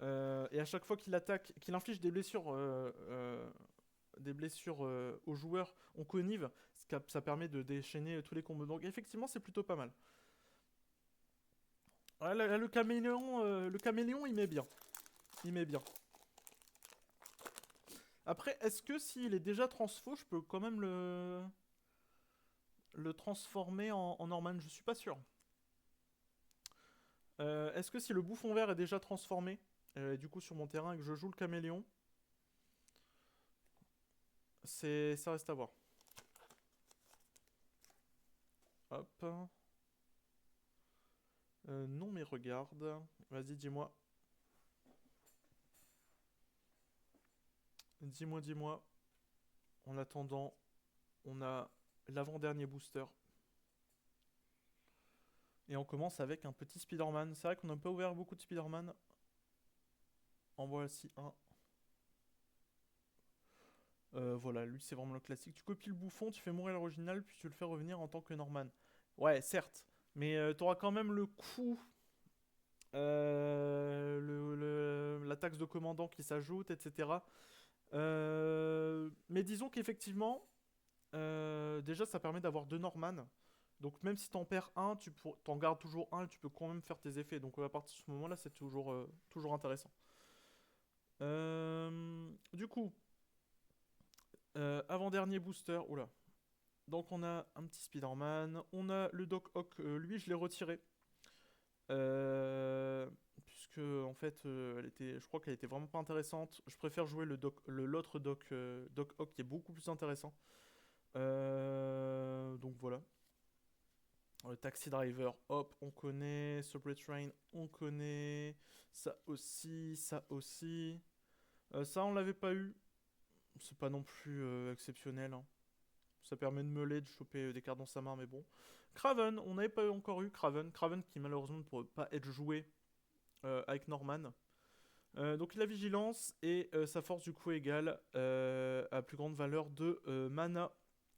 Et à chaque fois qu'il attaque, qu'il inflige des blessures aux joueurs, on connive. Ça permet de déchaîner tous les combos. Donc effectivement, c'est plutôt pas mal. Ouais, là, le caméléon, il met bien. Il met bien. Après, est-ce que s'il est déjà transfo, je peux quand même le transformer en Norman? Je suis pas sûr. Est-ce que si le bouffon vert est déjà transformé, du coup sur mon terrain et que je joue le caméléon, ça reste à voir. Hop. Non mais regarde. Vas-y, dis-moi. Dis-moi. En attendant, on a l'avant-dernier booster. Et on commence avec un petit Spider-Man. C'est vrai qu'on n'a pas ouvert beaucoup de Spider-Man. En voici un. Voilà, lui c'est vraiment le classique. Tu copies le bouffon, tu fais mourir l'original, puis tu le fais revenir en tant que Norman. Ouais, certes. Mais t'auras quand même le coup. La taxe de commandant qui s'ajoute, etc. Mais disons qu'effectivement, déjà ça permet d'avoir 2 Norman. Donc même si t'en perds un, t'en gardes toujours un et tu peux quand même faire tes effets. Donc à partir de ce moment-là, c'est toujours intéressant. Du coup, avant-dernier booster. Oula. Donc on a un petit Spider-Man. On a le Doc Ock. Lui, je l'ai retiré. puisque en fait, je crois qu'elle était vraiment pas intéressante. Je préfère jouer l'autre Doc Ock qui est beaucoup plus intéressant. Donc voilà. Taxi Driver, hop, on connaît. Subway Train, on connaît. Ça aussi, ça aussi. Ça, on l'avait pas eu. C'est pas non plus exceptionnel, hein. Ça permet de meuler, de choper des cartes dans sa main, mais bon. Craven, on n'avait pas encore eu Craven. Craven qui malheureusement ne pourrait pas être joué avec Norman. Donc la vigilance et sa force du coup égale à plus grande valeur de mana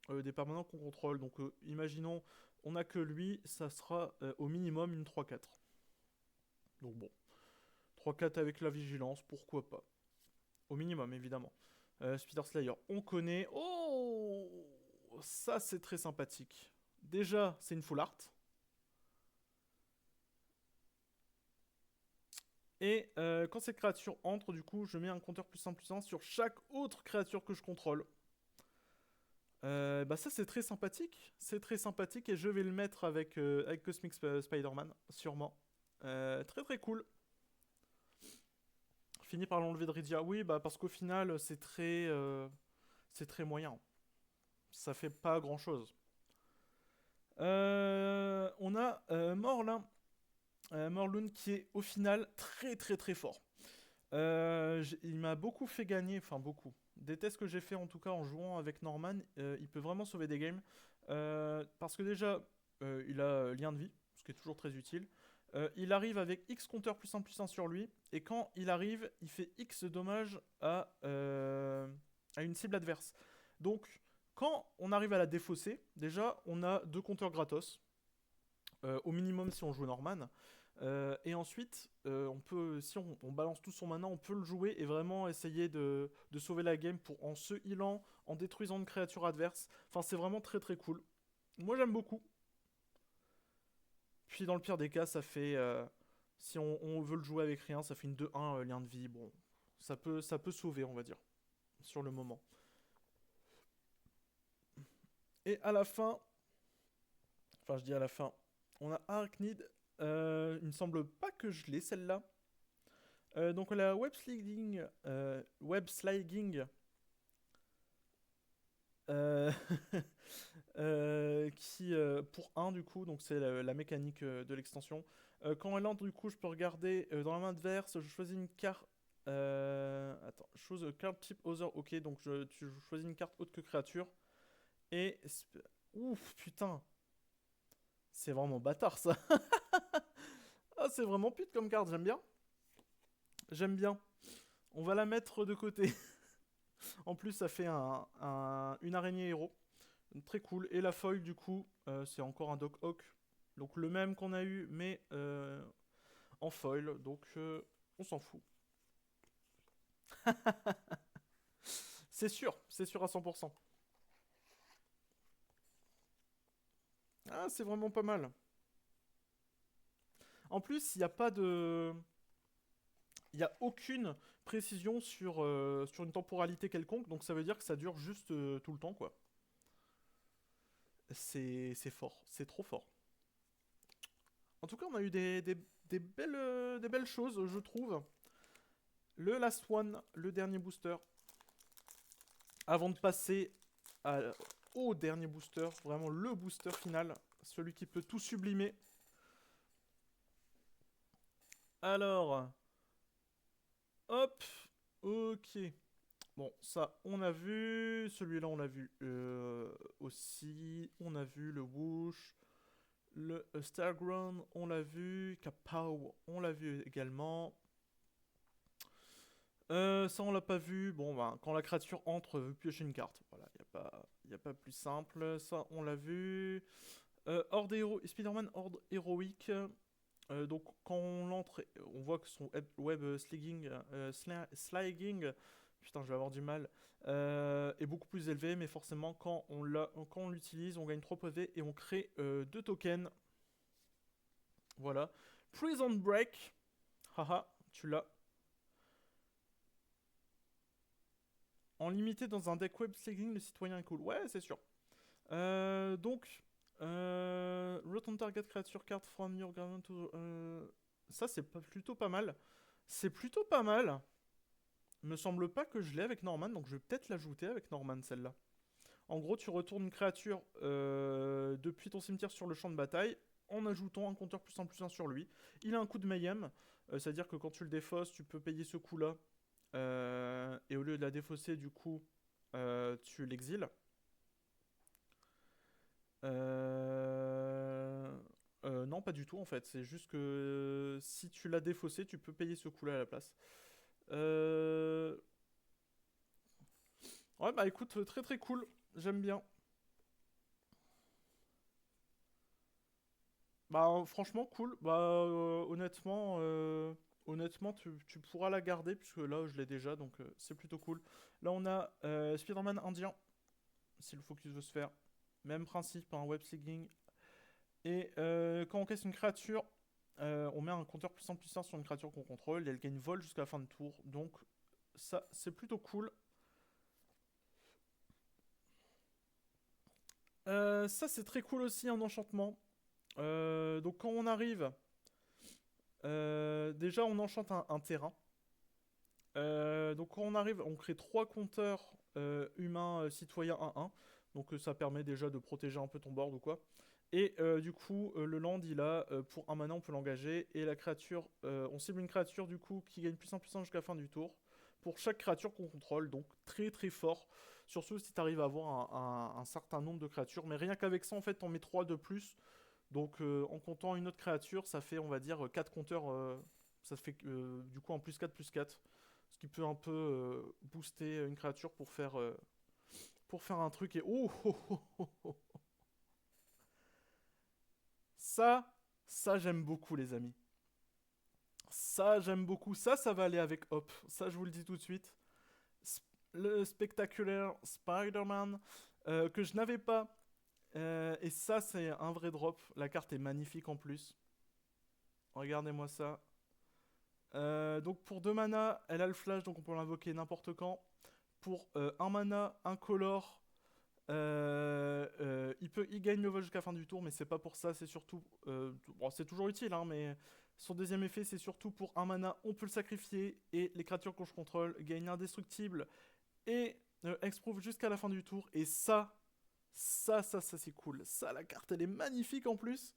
des permanents qu'on contrôle. Donc imaginons, on a que lui, ça sera au minimum une 3-4. Donc bon, 3-4 avec la vigilance, pourquoi pas. Au minimum, évidemment. Spider Slayer, on connaît. Oh, ça c'est très sympathique. Déjà, c'est une full art. Et quand cette créature entre, du coup, je mets un compteur +1/+1 sur chaque autre créature que je contrôle. Bah ça c'est très sympathique. C'est très sympathique et je vais le mettre avec Cosmic Spider-Man, sûrement. Très très cool. Fini par l'enlever de Rydia. Oui, bah parce qu'au final, c'est très moyen. Ça fait pas grand chose. On a Morlun. Morlun qui est au final très très très fort. Il m'a beaucoup fait gagner, enfin beaucoup. Des tests que j'ai fait en tout cas en jouant avec Norman, il peut vraiment sauver des games. Parce que déjà, il a lien de vie, ce qui est toujours très utile. Il arrive avec X compteur +1/+1 sur lui, et quand il arrive, il fait X dommages à une cible adverse. Donc, quand on arrive à la défausser, déjà, on a 2 compteurs gratos, au minimum si on joue Norman. Et ensuite, on peut, si on balance tout son mana, on peut le jouer et vraiment essayer de sauver la game en se healant, en détruisant une créature adverse. Enfin, c'est vraiment très très cool. Moi, j'aime beaucoup. Puis, dans le pire des cas, ça fait. Si on veut le jouer avec rien, ça fait une 2-1 lien de vie. Bon, ça peut sauver, on va dire, sur le moment. Et à la fin, enfin, je dis à la fin, on a Arachnid. Il me semble pas que je l'ai celle-là. Donc la web sliding euh, qui pour 1 du coup, donc c'est la mécanique de l'extension. Quand elle entre du coup, je peux regarder dans la main adverse, je choisis une carte. Attends, chose card type other, ok, donc tu choisis une carte autre que créature. Et. Ouf, putain! C'est vraiment bâtard ça! Ah, c'est vraiment pute comme carte, j'aime bien. J'aime bien. On va la mettre de côté. En plus, ça fait une araignée héros. Très cool. Et la foil, du coup, c'est encore un Doc Ock. Donc le même qu'on a eu, mais en foil. Donc on s'en fout. C'est sûr à 100%. Ah, c'est vraiment pas mal. En plus, il n'y a pas de. Il n'y a aucune précision sur une temporalité quelconque, donc ça veut dire que ça dure juste tout le temps, quoi. C'est fort, c'est trop fort. En tout cas, on a eu des belles choses, je trouve. Le last one, le dernier booster. Avant de passer au dernier booster, vraiment le booster final, celui qui peut tout sublimer. Alors, hop, ok. Bon, ça, on a vu. Celui-là, on l'a vu aussi. On a vu le Whoosh. Le Starground, on l'a vu. Kapow, on l'a vu également. Ça, on l'a pas vu. Bon, ben, quand la créature entre, veut piocher une carte. Voilà, y a pas plus simple. Ça, on l'a vu. Horde Spider-Man Horde héroïque. Donc, quand on l'entre, on voit que son web sliding, putain, je vais avoir du mal, est beaucoup plus élevé. Mais forcément, quand on l'utilise, on gagne 3 PV et on crée 2 tokens. Voilà. Prison Break. Haha, tu l'as. En limité dans un deck web slinging, le citoyen est cool. Ouais, c'est sûr. Donc, return target creature card from your garden to Ça, c'est plutôt pas mal. C'est plutôt pas mal. Me semble pas que je l'ai avec Norman, donc je vais peut-être l'ajouter avec Norman, celle-là. En gros, tu retournes une créature depuis ton cimetière sur le champ de bataille en ajoutant un compteur plus 1 sur lui. Il a un coup de mayhem, c'est-à-dire que quand tu le défausses, tu peux payer ce coup-là. Et au lieu de la défausser, du coup, tu l'exiles. Non, pas du tout en fait. C'est juste que si tu l'as défaussé, tu peux payer ce coup-là à la place. Euh... Ouais, bah écoute, très très cool. J'aime bien. Bah franchement cool. Bah honnêtement tu pourras la garder puisque là je l'ai déjà donc c'est plutôt cool. Là on a Spider-Man indien si le focus veut se faire. Même principe, un web singing. Et quand on casse une créature, on met un compteur plus 1 sur une créature qu'on contrôle et elle gagne vol jusqu'à la fin de tour. Donc ça c'est plutôt cool. Ça c'est très cool aussi en enchantement. Donc quand on arrive, déjà on enchante un terrain. Donc quand on arrive, on crée 3 compteurs humains citoyens 1-1. Donc ça permet déjà de protéger un peu ton board ou quoi. Et du coup, le land, il a pour un mana, on peut l'engager. Et la créature, on cible une créature du coup qui gagne plus 1 jusqu'à la fin du tour. Pour chaque créature qu'on contrôle, donc très très fort. Surtout si tu arrives à avoir un certain nombre de créatures. Mais rien qu'avec ça, en fait, on met 3 de plus. Donc en comptant une autre créature, ça fait, on va dire, 4 compteurs. Ça fait du coup un plus 4. Ce qui peut un peu booster une créature pour faire un truc. Et oh, oh, oh, oh, oh. Ça, ça j'aime beaucoup les amis. Ça j'aime beaucoup. Ça va aller avec Hop. Ça je vous le dis tout de suite. Le spectaculaire Spider-Man que je n'avais pas. Et ça c'est un vrai drop. La carte est magnifique en plus. Regardez-moi ça. Donc pour 2 mana, elle a le flash, donc on peut l'invoquer n'importe quand. Pour 1 mana, incolore, il gagne le vol jusqu'à la fin du tour, mais c'est pas pour ça, c'est surtout... bon, c'est toujours utile, hein, mais son deuxième effet, c'est surtout pour 1 mana, on peut le sacrifier, et les créatures que je contrôle gagnent indestructible, et exprove jusqu'à la fin du tour, et ça c'est cool. Ça, la carte, elle est magnifique en plus,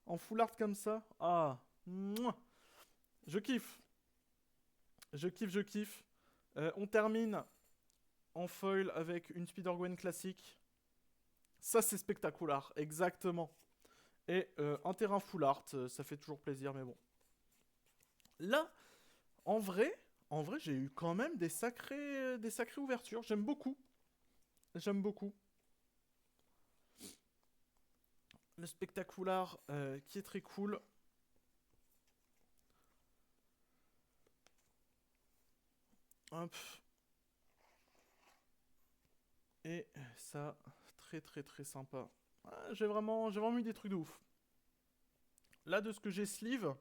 en full art comme ça. Ah, mouah. Je kiffe. Je kiffe, je kiffe. On termine en foil avec une Spider-Gwen classique. Ça, c'est spectaculaire, exactement. Et un terrain full art, ça fait toujours plaisir, mais bon. Là, en vrai, j'ai eu quand même des sacrées ouvertures. J'aime beaucoup. J'aime beaucoup. Le spectaculaire qui est très cool. Hop. Et ça, très très très sympa. Ah, j'ai vraiment eu des trucs de ouf. Là, de ce que j'ai sleeve,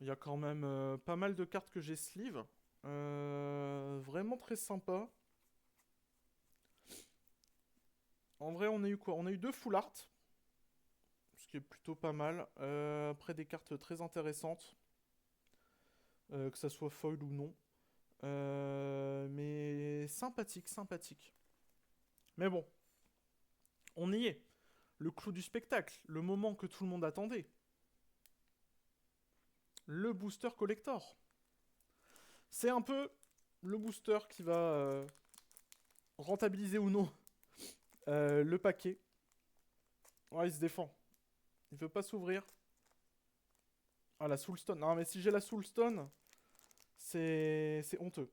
il y a quand même pas mal de cartes que j'ai sleeve. Vraiment très sympa. En vrai, on a eu quoi? On a eu 2 full art. Ce qui est plutôt pas mal. Après, des cartes très intéressantes. Que ça soit foil ou non. Mais sympathique, sympathique. Mais bon, on y est. Le clou du spectacle. Le moment que tout le monde attendait. Le booster collector. C'est un peu le booster qui va rentabiliser ou non le paquet. Ouais, il se défend. Il veut pas s'ouvrir. Ah, la Soulstone. Non, mais si j'ai la Soulstone, c'est honteux.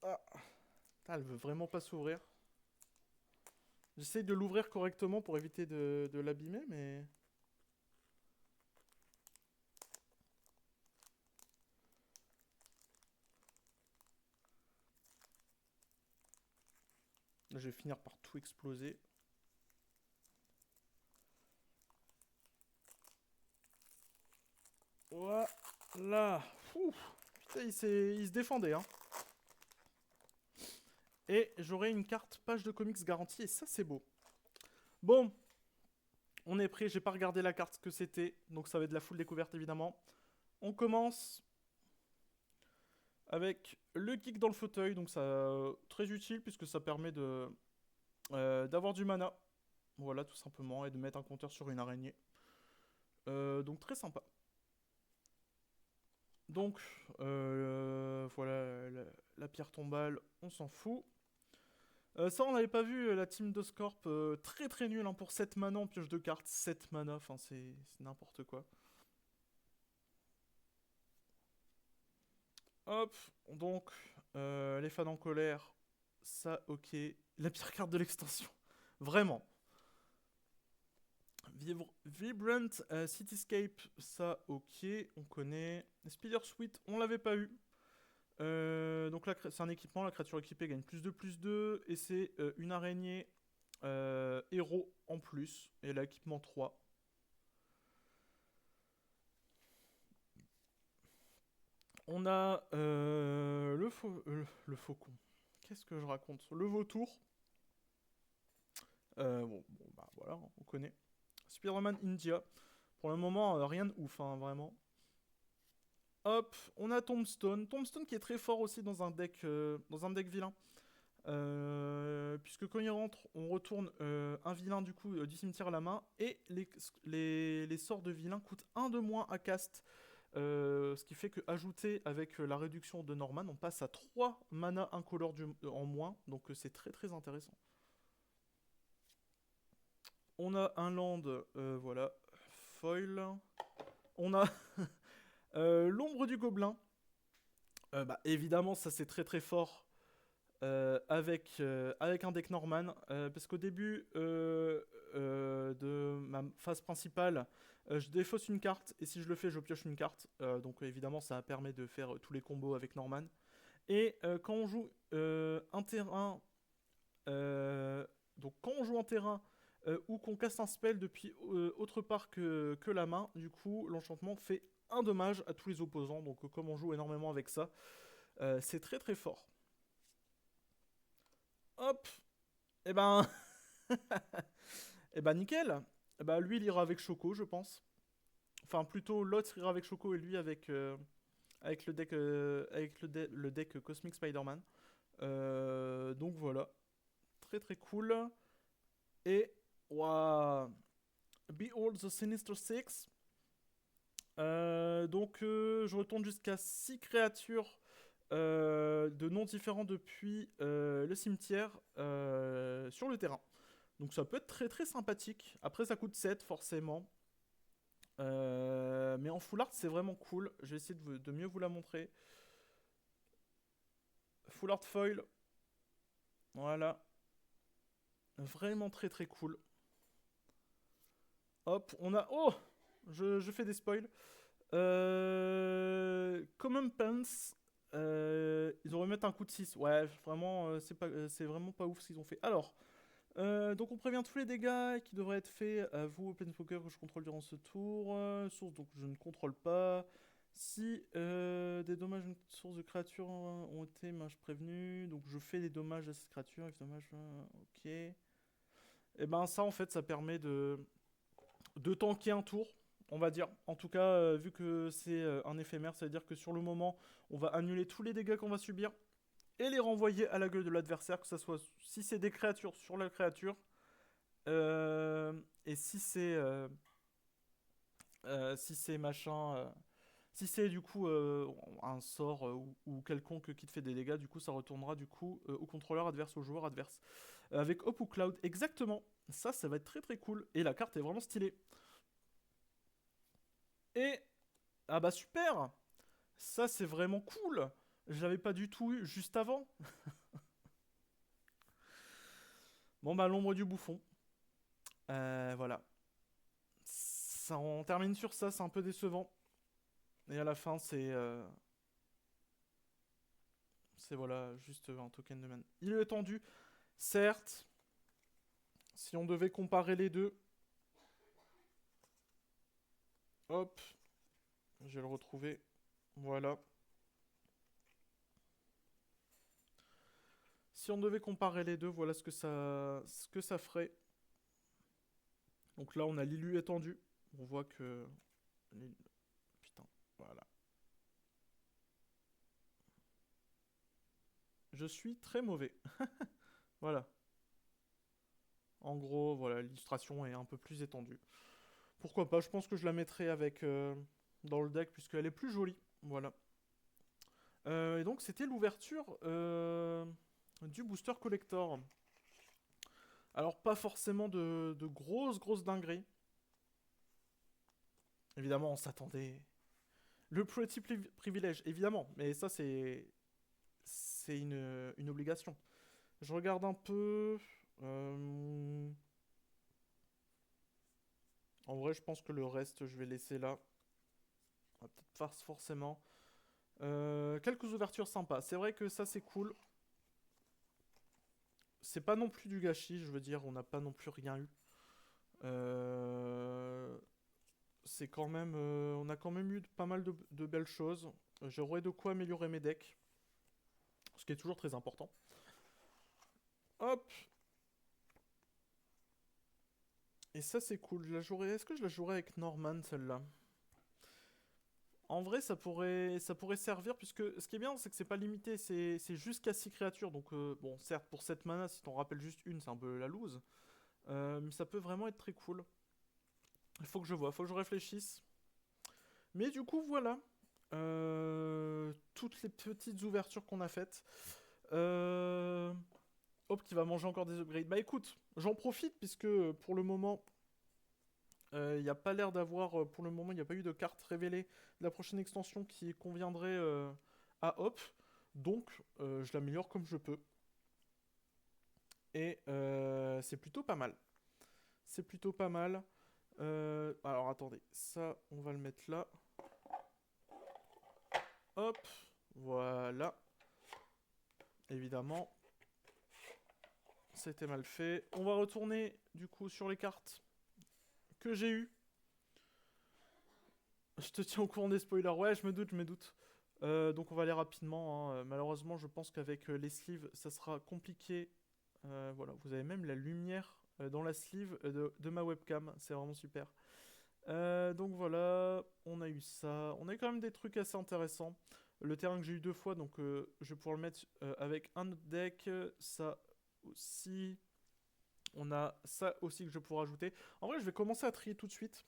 Ah, elle veut vraiment pas s'ouvrir. J'essaye de l'ouvrir correctement pour éviter de l'abîmer, mais... Là, je vais finir par tout exploser. Voilà. Ouh. Putain, il se défendait, hein. Et j'aurai une carte page de comics garantie, et ça c'est beau. Bon, on est prêt, j'ai pas regardé la carte ce que c'était, donc ça va être de la full découverte évidemment. On commence avec le kick dans le fauteuil, donc ça très utile puisque ça permet de d'avoir du mana. Voilà, tout simplement, et de mettre un compteur sur une araignée. Donc très sympa. Donc, voilà, la pierre tombale, on s'en fout. Ça, on n'avait pas vu la team de Scorp, très très nul hein, pour 7 mana en pioche de cartes. 7 mana, enfin c'est n'importe quoi. Hop, donc, les fans en colère, ça ok. La pire carte de l'extension, vraiment. Vibrant Cityscape, ça ok, on connaît. Spider Suite, on l'avait pas eu. Donc là, c'est un équipement, la créature équipée gagne plus 2, et c'est une araignée héros en plus, et l'équipement 3. On a le faucon. Qu'est-ce que je raconte? Le vautour. Bon, bah voilà, on connaît. Spider-Man India. Pour le moment, rien de ouf, hein, vraiment. Hop, on a Tombstone. Tombstone qui est très fort aussi dans un deck vilain. Puisque quand il rentre, on retourne un vilain du coup du cimetière à la main. Et les sorts de vilain coûtent 1 de moins à cast. Ce qui fait que ajouté avec la réduction de Norman, on passe à 3 mana incolore en moins. Donc c'est très très intéressant. On a un land, voilà, foil. On a l'ombre du gobelin. Bah, évidemment, ça c'est très très fort avec un deck Norman. Parce qu'au début de ma phase principale, je défausse une carte. Et si je le fais, je pioche une carte. Donc évidemment, ça permet de faire tous les combos avec Norman. Et quand on joue un terrain. Donc quand on joue un terrain ou qu'on casse un spell depuis autre part que la main, du coup, l'enchantement fait un dommage à tous les opposants. Donc comme on joue énormément avec ça, c'est très très fort. Hop, et ben, et ben nickel. Et ben lui il ira avec Choco, je pense. Enfin plutôt l'autre ira avec Choco et lui avec le deck Cosmic Spider-Man. Donc voilà, très très cool. Et waouh, Behold the Sinister Six. Donc je retourne jusqu'à 6 créatures de noms différents depuis le cimetière sur le terrain. Donc ça peut être très très sympathique. Après ça coûte 7 forcément. Mais en full art c'est vraiment cool. Je vais essayer de mieux vous la montrer. Full art foil. Voilà. Vraiment très très cool. Hop, on a... Oh, je fais des spoils. Common Pants. Ils ont remis un coup de 6. Ouais, vraiment, c'est vraiment pas ouf ce qu'ils ont fait. Alors, donc on prévient tous les dégâts qui devraient être faits à vous, Planeswalker, que je contrôle durant ce tour. Source, donc je ne contrôle pas. Si des dommages à une source de créatures ont été prévenus, donc je fais des dommages à cette créature. Ok. Et ben ça, en fait, ça permet de tanker un tour, on va dire. En tout cas, vu que c'est un éphémère, ça veut dire que sur le moment, on va annuler tous les dégâts qu'on va subir et les renvoyer à la gueule de l'adversaire, que ce soit si c'est des créatures sur la créature, et si c'est machin, si c'est du coup un sort ou quelconque qui te fait des dégâts, du coup ça retournera du coup au contrôleur adverse, au joueur adverse. Avec Hop ou Cloud, exactement. Ça va être très très cool. Et la carte est vraiment stylée. Et ah bah super. Ça c'est vraiment cool. Je l'avais pas du tout eu juste avant. Bon bah l'ombre du bouffon. Voilà. Ça, on termine sur ça, c'est un peu décevant. Et à la fin c'est voilà, juste un token de man. Il est tendu, certes. Si on devait comparer les deux, hop, je vais le retrouver. Voilà. Si on devait comparer les deux, voilà ce que ça ferait. Donc là, on a l'ILU étendu. On voit que... Putain, voilà. Je suis très mauvais. Voilà. En gros, voilà, l'illustration est un peu plus étendue. Pourquoi pas, je pense que je la mettrai avec dans le deck puisqu'elle est plus jolie. Voilà. Et donc c'était l'ouverture du booster collector. Alors pas forcément de grosses dingueries. Évidemment on s'attendait. Le Pretty Privilege, évidemment. Mais ça c'est une obligation. Je regarde un peu. En vrai je pense que le reste je vais laisser là. On va peut-être pas forcément. Quelques ouvertures sympas. C'est vrai que ça c'est cool. C'est pas non plus du gâchis, je veux dire, on n'a pas non plus rien eu. Euh, c'est quand même, on a quand même eu pas mal de belles choses. J'aurais de quoi améliorer mes decks, ce qui est toujours très important. Hop. Et ça c'est cool. Je la jouerai. Est-ce que je la jouerai avec Norman celle-là? En vrai, ça pourrait servir puisque ce qui est bien, c'est que c'est pas limité, c'est jusqu'à 6 créatures. Donc bon, certes pour cette mana, si t'en rappelles juste une, c'est un peu la loose. Mais ça peut vraiment être très cool. Il faut que je vois, faut que je réfléchisse. Mais du coup, voilà. Toutes les petites ouvertures qu'on a faites. Hop, qui va manger encore des upgrades. Bah écoute, j'en profite puisque pour le moment, il n'y a pas l'air d'avoir, pour le moment, il n'y a pas eu de carte révélée de la prochaine extension qui conviendrait à Hop. Donc, je l'améliore comme je peux. Et c'est plutôt pas mal. C'est plutôt pas mal. Alors attendez, ça, on va le mettre là. Hop, voilà. Évidemment, c'était mal fait. On va retourner du coup sur les cartes que j'ai eues. Je te tiens au courant des spoilers. Ouais, je me doute, je me doute. Donc on va aller rapidement, hein. Malheureusement, je pense qu'avec les sleeves, ça sera compliqué. Voilà, vous avez même la lumière dans la sleeve de ma webcam. C'est vraiment super. Donc voilà, on a eu ça. On a eu quand même des trucs assez intéressants. Le terrain que j'ai eu deux fois, donc je vais pouvoir le mettre avec un autre deck. Ça aussi. On a ça aussi que je pourrais ajouter. En vrai, je vais commencer à trier tout de suite.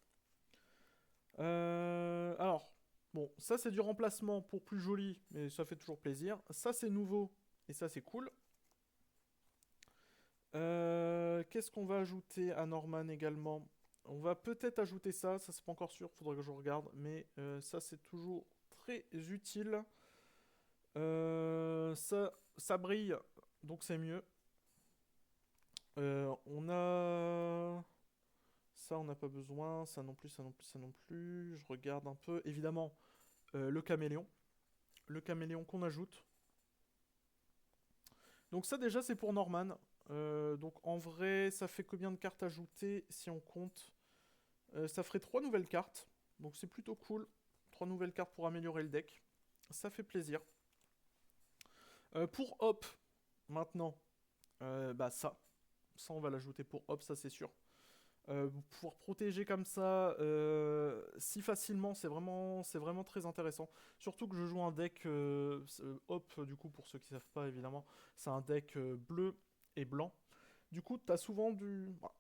Alors, bon, ça c'est du remplacement pour plus joli, mais ça fait toujours plaisir. Ça c'est nouveau, et ça c'est cool. Qu'est-ce qu'on va ajouter à Norman également? On va peut-être ajouter ça c'est pas encore sûr, faudrait que je regarde, mais ça c'est toujours très utile. Ça brille, donc c'est mieux. On a... Ça on n'a pas besoin, ça non plus, ça non plus, ça non plus. Je regarde un peu, évidemment, le caméléon. Le caméléon qu'on ajoute. Donc ça déjà c'est pour Norman. Donc en vrai ça fait combien de cartes ajoutées si on compte? Ça ferait 3 nouvelles cartes. Donc c'est plutôt cool. 3 nouvelles cartes pour améliorer le deck. Ça fait plaisir. Pour Hop, maintenant, bah ça. Ça on va l'ajouter pour Hop, ça c'est sûr. Pouvoir protéger comme ça si facilement, c'est vraiment très intéressant. Surtout que je joue un deck Hop, du coup, pour ceux qui savent pas évidemment, c'est un deck bleu et blanc. Du coup, t'as souvent du. Bah,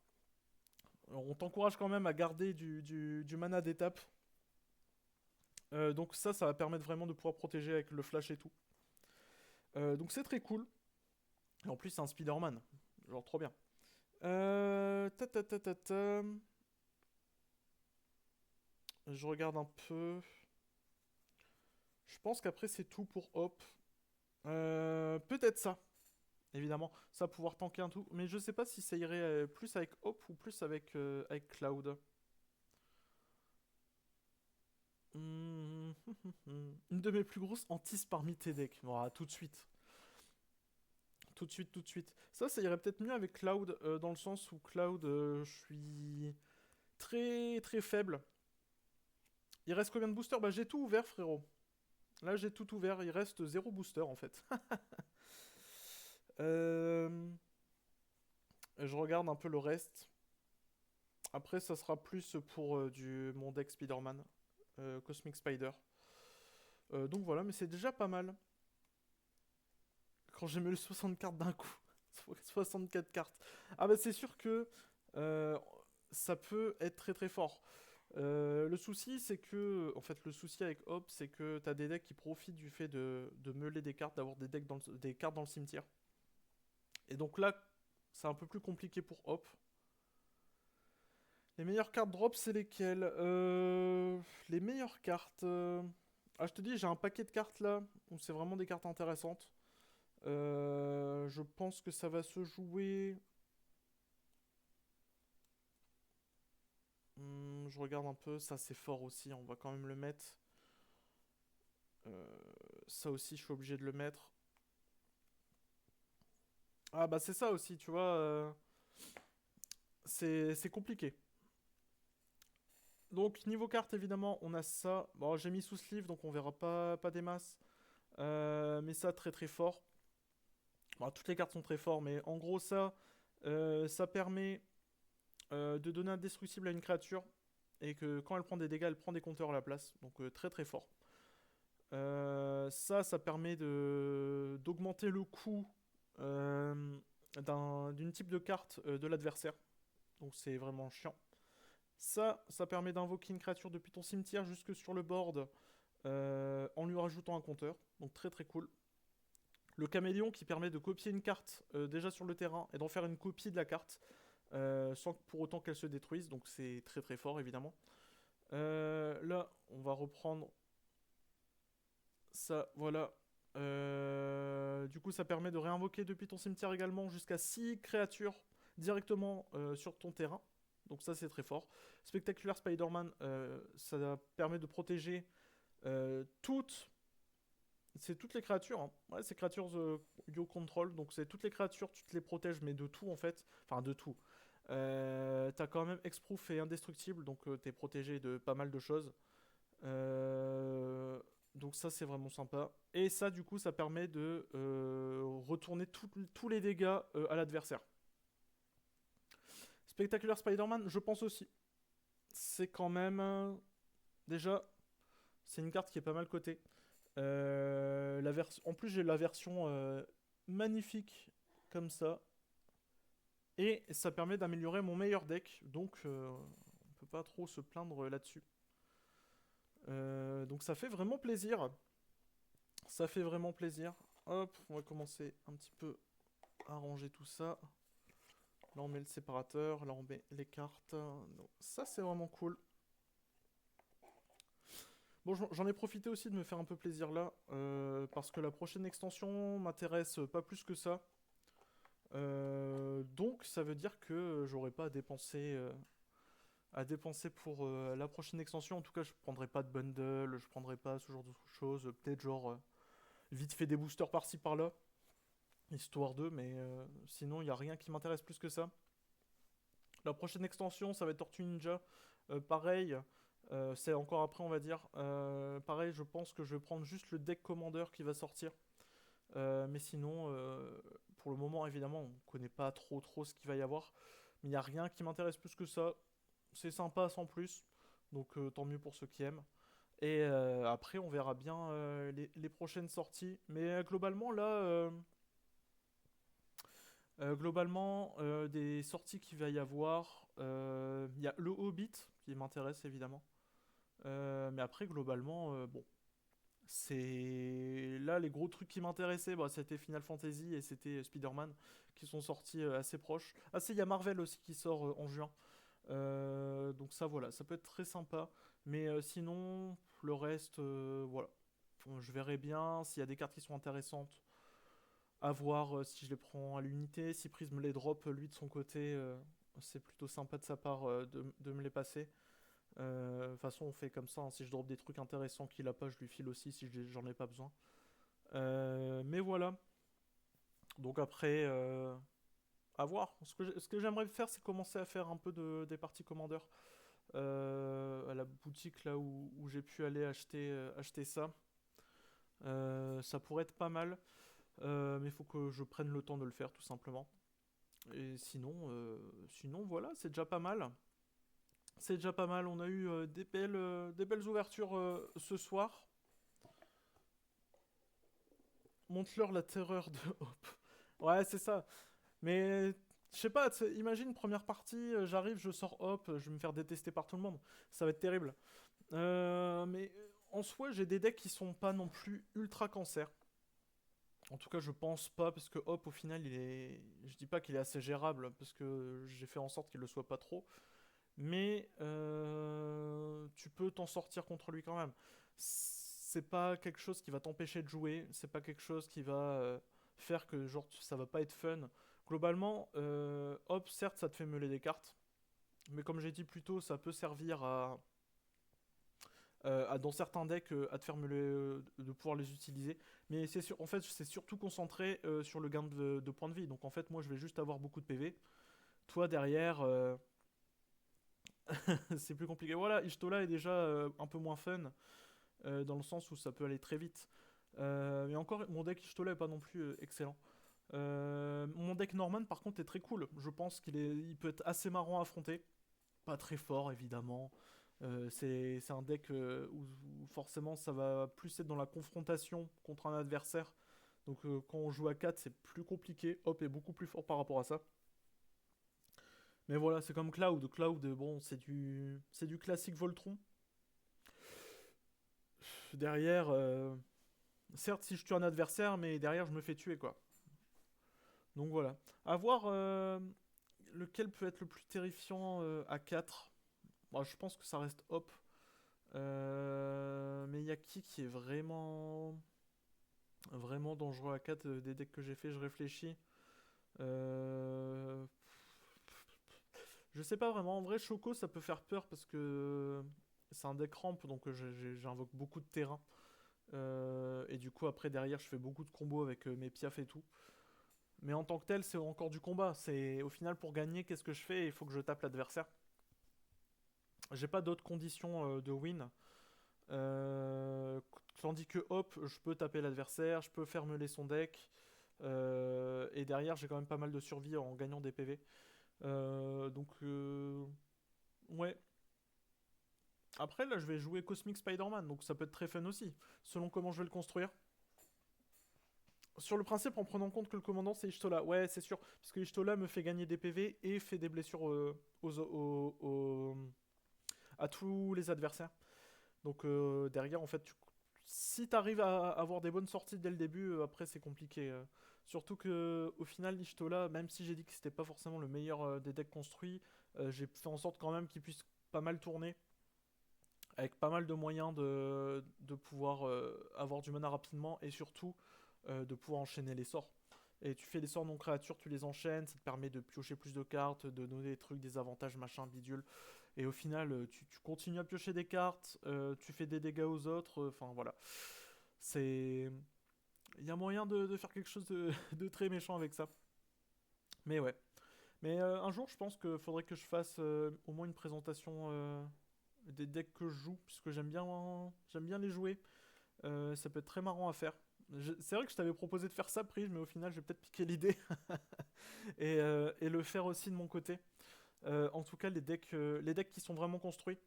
on t'encourage quand même à garder du mana d'étape. Donc ça va permettre vraiment de pouvoir protéger avec le flash et tout. Donc c'est très cool. Et en plus, c'est un Spider-Man. Genre, trop bien. Ta ta ta ta ta. Je regarde un peu. Je pense qu'après c'est tout pour Hop. Peut-être ça, évidemment. Ça pouvoir tanker un tout. Mais je sais pas si ça irait plus avec Hop ou plus avec Cloud. Hmm, Une de mes plus grosses hantises parmi tes decks. Voilà, tout de suite. Tout de suite, tout de suite. Ça irait peut-être mieux avec Cloud, dans le sens où Cloud, je suis très très faible. Il reste combien de boosters? Bah j'ai tout ouvert, frérot. Là j'ai tout ouvert, il reste zéro booster en fait. Euh, je regarde un peu le reste. Après, ça sera plus pour mon deck Spider-Man, Cosmic Spider. Donc voilà, mais c'est déjà pas mal. Quand j'ai mis les 60 cartes d'un coup. 64 cartes. Ah bah c'est sûr que euh, ça peut être très très fort. Le souci, c'est que, en fait, le souci avec Hop, c'est que t'as des decks qui profitent du fait de meuler des cartes, d'avoir des cartes dans le cimetière. Et donc là, c'est un peu plus compliqué pour Hop. Les meilleures cartes drop, c'est lesquelles Les meilleures cartes. Ah, je te dis, j'ai un paquet de cartes là, où c'est vraiment des cartes intéressantes. Je pense que ça va se jouer. Je regarde un peu, ça c'est fort aussi, on va quand même le mettre. Euh, Ça aussi, je suis obligé de le mettre. Ah bah c'est ça aussi, tu vois, c'est compliqué. Donc niveau carte, évidemment, on a ça. Bon, j'ai mis sous sleeve, donc on verra pas des masses. Mais ça, très très fort. Bon, toutes les cartes sont très fortes, mais en gros, ça permet de donner indestructible à une créature. Et que quand elle prend des dégâts, elle prend des compteurs à la place. Donc très très fort. Ça permet d'augmenter le coût euh, d'une type de carte de l'adversaire. Donc c'est vraiment chiant. Ça permet d'invoquer une créature depuis ton cimetière jusque sur le board en lui rajoutant un compteur. Donc très très cool. Le caméléon qui permet de copier une carte déjà sur le terrain et d'en faire une copie de la carte sans pour autant qu'elle se détruise. Donc c'est très très fort évidemment. Là, on va reprendre ça, voilà. Du coup, ça permet de réinvoquer depuis ton cimetière également jusqu'à 6 créatures directement sur ton terrain. Donc ça, c'est très fort. Spectaculaire Spider-Man, ça permet de protéger toutes... C'est toutes les créatures. Hein. Ouais, c'est créatures You Control. Donc c'est toutes les créatures, tu te les protèges, mais de tout en fait. Enfin, de tout. T'as quand même Hexproof et Indestructible, donc t'es protégé de pas mal de choses. Euh, donc ça c'est vraiment sympa. Et ça du coup ça permet de retourner tous les dégâts à l'adversaire. Spectaculaire Spider-Man, je pense aussi. C'est quand même... déjà, c'est une carte qui est pas mal cotée. En plus j'ai la version magnifique comme ça. Et ça permet d'améliorer mon meilleur deck. Donc on peut pas trop se plaindre là-dessus. Donc ça fait vraiment plaisir. Ça fait vraiment plaisir. Hop, on va commencer un petit peu à ranger tout ça. Là, on met le séparateur. Là, on met les cartes. Donc, ça, c'est vraiment cool. Bon, j'en ai profité aussi de me faire un peu plaisir là. Parce que la prochaine extension m'intéresse pas plus que ça. Donc, ça veut dire que j'aurai pas à dépenser pour la prochaine extension. En tout cas, je prendrai pas de bundle. Je prendrai pas ce genre de choses. Peut-être genre vite fait des boosters par-ci par-là. Histoire 2, mais sinon, il n'y a rien qui m'intéresse plus que ça. La prochaine extension, ça va être Tortue Ninja. Pareil, c'est encore après, on va dire. Pareil, je pense que je vais prendre juste le deck Commander qui va sortir. Mais sinon, pour le moment, évidemment, on ne connaît pas trop ce qu'il va y avoir. Mais il n'y a rien qui m'intéresse plus que ça. C'est sympa sans plus. Donc tant mieux pour ceux qui aiment. Et après, on verra bien les prochaines sorties. Mais globalement, là, globalement, des sorties qu'il va y avoir, il y a le Hobbit qui m'intéresse évidemment. Mais après, globalement, bon, c'est là les gros trucs qui m'intéressaient. Bah, c'était Final Fantasy et c'était Spider-Man qui sont sortis assez proches. Ah, il y a Marvel aussi qui sort en juin. Donc ça, voilà, ça peut être très sympa. Mais sinon, le reste, voilà. Je verrai bien s'il y a des cartes qui sont intéressantes. À voir si je les prends à l'unité. Si Prism les drop, lui de son côté, c'est plutôt sympa de sa part de me les passer. De toute façon, on fait comme ça. Hein. Si je drop des trucs intéressants qu'il a pas, je lui file aussi si j'en ai pas besoin. Mais voilà. Donc après, à voir. Ce que j'aimerais faire, c'est commencer à faire un peu des parties commandeurs à la boutique là où j'ai pu aller acheter ça. Ça pourrait être pas mal. Mais il faut que je prenne le temps de le faire tout simplement. Et sinon voilà, c'est déjà pas mal. C'est déjà pas mal. On a eu des belles ouvertures ce soir. Montre-leur la terreur de Hop. Ouais, c'est ça. Mais je sais pas, imagine première partie, j'arrive, je sors Hop, je vais me faire détester par tout le monde. Ça va être terrible. Mais en soi, j'ai des decks qui sont pas non plus ultra cancer. En tout cas, je pense pas, parce que Hop, au final, il est. Je dis pas qu'il est assez gérable, parce que j'ai fait en sorte qu'il le soit pas trop. Mais tu peux t'en sortir contre lui quand même. C'est pas quelque chose qui va t'empêcher de jouer, c'est pas quelque chose qui va faire que genre ça va pas être fun. Globalement, Hop, certes, ça te fait meuler des cartes, mais comme j'ai dit plus tôt, ça peut servir dans certains decks à te faire meuler, de pouvoir les utiliser. Mais en fait, c'est surtout concentré sur le gain de points de vie. Donc en fait, moi, je vais juste avoir beaucoup de PV. Toi, derrière, c'est plus compliqué. Voilà, Ishtola est déjà un peu moins fun, dans le sens où ça peut aller très vite. Mais encore, mon deck Ishtola est pas non plus excellent. Mon deck Norman, par contre, est très cool. Je pense il peut être assez marrant à affronter. Pas très fort, évidemment. C'est un deck où forcément ça va plus être dans la confrontation contre un adversaire. Donc quand on joue à 4, c'est plus compliqué. Hop est beaucoup plus fort par rapport à ça. Mais voilà, c'est comme Cloud. Cloud, bon, c'est du classique Voltron. Derrière, certes, si je tue un adversaire, mais derrière, je me fais tuer, quoi. Donc voilà. À voir lequel peut être le plus terrifiant à 4. Bon, je pense que ça reste Hop. Mais il y a qui est vraiment dangereux à 4 des decks que j'ai fait, je réfléchis. Euh, je sais pas vraiment. En vrai, Choco, ça peut faire peur parce que c'est un deck ramp, donc j'invoque beaucoup de terrain. Et du coup, après, derrière, je fais beaucoup de combos avec mes piafs et tout. Mais en tant que tel, c'est encore du combat. C'est au final, pour gagner, qu'est-ce que je fais? Il faut que je tape l'adversaire. J'ai pas d'autres conditions de win. Euh, Tandis que hop, je peux taper l'adversaire, je peux faire meuler son deck. Et derrière, j'ai quand même pas mal de survie en gagnant des PV. Ouais. Après, là, je vais jouer Cosmic Spider-Man, donc ça peut être très fun aussi, selon comment je vais le construire. Sur le principe, en prenant en compte que le commandant c'est Ishtola. Ouais, c'est sûr, parce que Ishtola me fait gagner des PV et fait des blessures à tous les adversaires. Donc derrière, en fait, si t'arrives à avoir des bonnes sorties dès le début, après c'est compliqué. Surtout que au final, Ishtola, même si j'ai dit que c'était pas forcément le meilleur des decks construits, j'ai fait en sorte quand même qu'il puisse pas mal tourner, avec pas mal de moyens de pouvoir avoir du mana rapidement et surtout de pouvoir enchaîner les sorts. Et tu fais des sorts non créatures, tu les enchaînes, ça te permet de piocher plus de cartes, de donner des trucs, des avantages, machin, bidule. Et au final, tu continues à piocher des cartes, tu fais des dégâts aux autres, enfin voilà. C'est. Il y a moyen de faire quelque chose de très méchant avec ça. Mais ouais. Mais un jour, je pense qu'il faudrait que je fasse au moins une présentation des decks que je joue, puisque j'aime bien les jouer. Ça peut être très marrant à faire. C'est vrai que je t'avais proposé de faire ça, Prise, mais au final, j'ai peut-être piqué l'idée et le faire aussi de mon côté. En tout cas, les decks qui sont vraiment construits,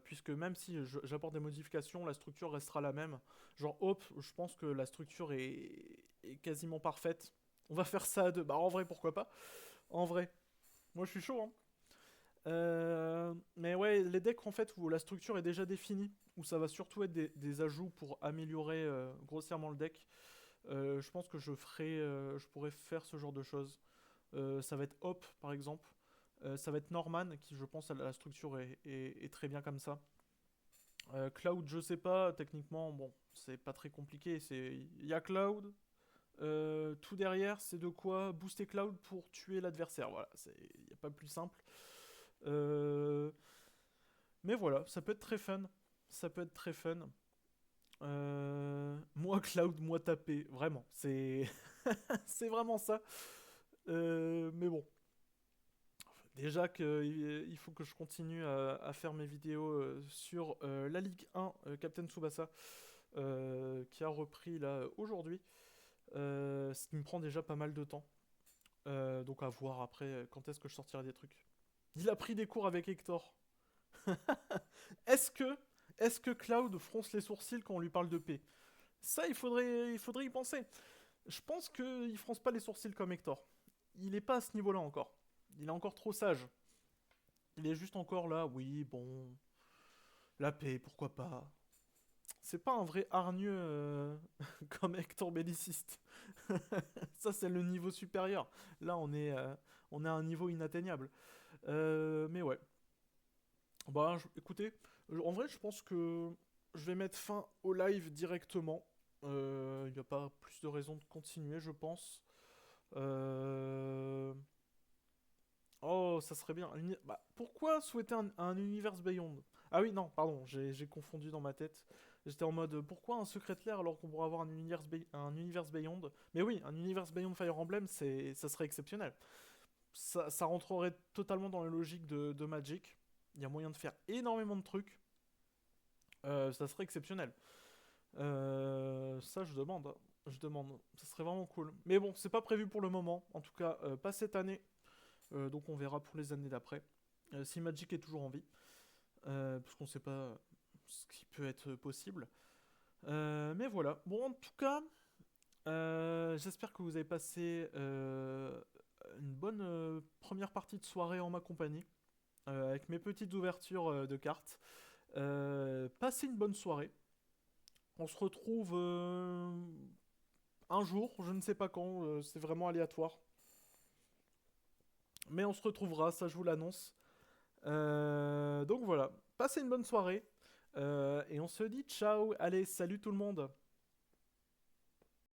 puisque même si j'apporte des modifications, la structure restera la même. Genre Hope, je pense que la structure est quasiment parfaite. On va faire ça à deux. Bah en vrai, pourquoi pas? En vrai, moi je suis chaud, hein. Mais ouais, les decks en fait où la structure est déjà définie, où ça va surtout être des ajouts pour améliorer grossièrement le deck, je pense que je pourrais faire ce genre de choses. Ça va être Hop par exemple. Ça va être Norman qui, je pense, la structure est très bien comme ça. Cloud, je sais pas, techniquement, bon, c'est pas très compliqué. Il y a Cloud, tout derrière, c'est de quoi booster Cloud pour tuer l'adversaire. Voilà, il n'y a pas plus simple. Euh, mais voilà, ça peut être très fun. Ça peut être très fun. Moi, Cloud, moi, taper. Vraiment, c'est c'est vraiment ça. Mais bon, déjà qu'il faut que je continue à faire mes vidéos sur la Ligue 1 Captain Tsubasa qui a repris là aujourd'hui. ce qui me prend déjà pas mal de temps. Donc à voir après quand est-ce que je sortirai des trucs. Il a pris des cours avec Hector. Est-ce que, est-ce que Cloud fronce les sourcils quand on lui parle de paix? Ça, il faudrait y penser. Je pense qu'il fronce pas les sourcils comme Hector. Il est pas à ce niveau-là encore. Il est encore trop sage. Il est juste encore là, oui, bon, la paix, pourquoi pas. C'est pas un vrai hargneux comme Hector Belliciste. Ça, c'est le niveau supérieur. Là, on est à un niveau inatteignable. Mais ouais. Bah, écoutez, en vrai, je pense que je vais mettre fin au live directement. Il n'y a pas plus de raison de continuer, je pense. Euh... Oh, ça serait bien. Bah, pourquoi souhaiter un Universe Beyond? Ah oui, non, pardon, j'ai confondu dans ma tête. J'étais en mode, pourquoi un Secret Lair alors qu'on pourrait avoir un Universe Beyond? Mais oui, un Universe Beyond Fire Emblem, ça serait exceptionnel. Ça rentrerait totalement dans la logique de Magic. Il y a moyen de faire énormément de trucs. Ça serait exceptionnel. Ça, je demande, hein. Je demande. Ça serait vraiment cool. Mais bon, c'est pas prévu pour le moment. En tout cas, pas cette année. Donc on verra pour les années d'après. Si Magic est toujours en vie. Parce qu'on sait pas ce qui peut être possible. Mais voilà. Bon, en tout cas, j'espère que vous avez passé une bonne première partie de soirée en ma compagnie. Avec mes petites ouvertures de cartes. Passez une bonne soirée. On se retrouve un jour, je ne sais pas quand, c'est vraiment aléatoire. Mais on se retrouvera, ça je vous l'annonce. Donc voilà, passez une bonne soirée. Et on se dit ciao, allez, salut tout le monde.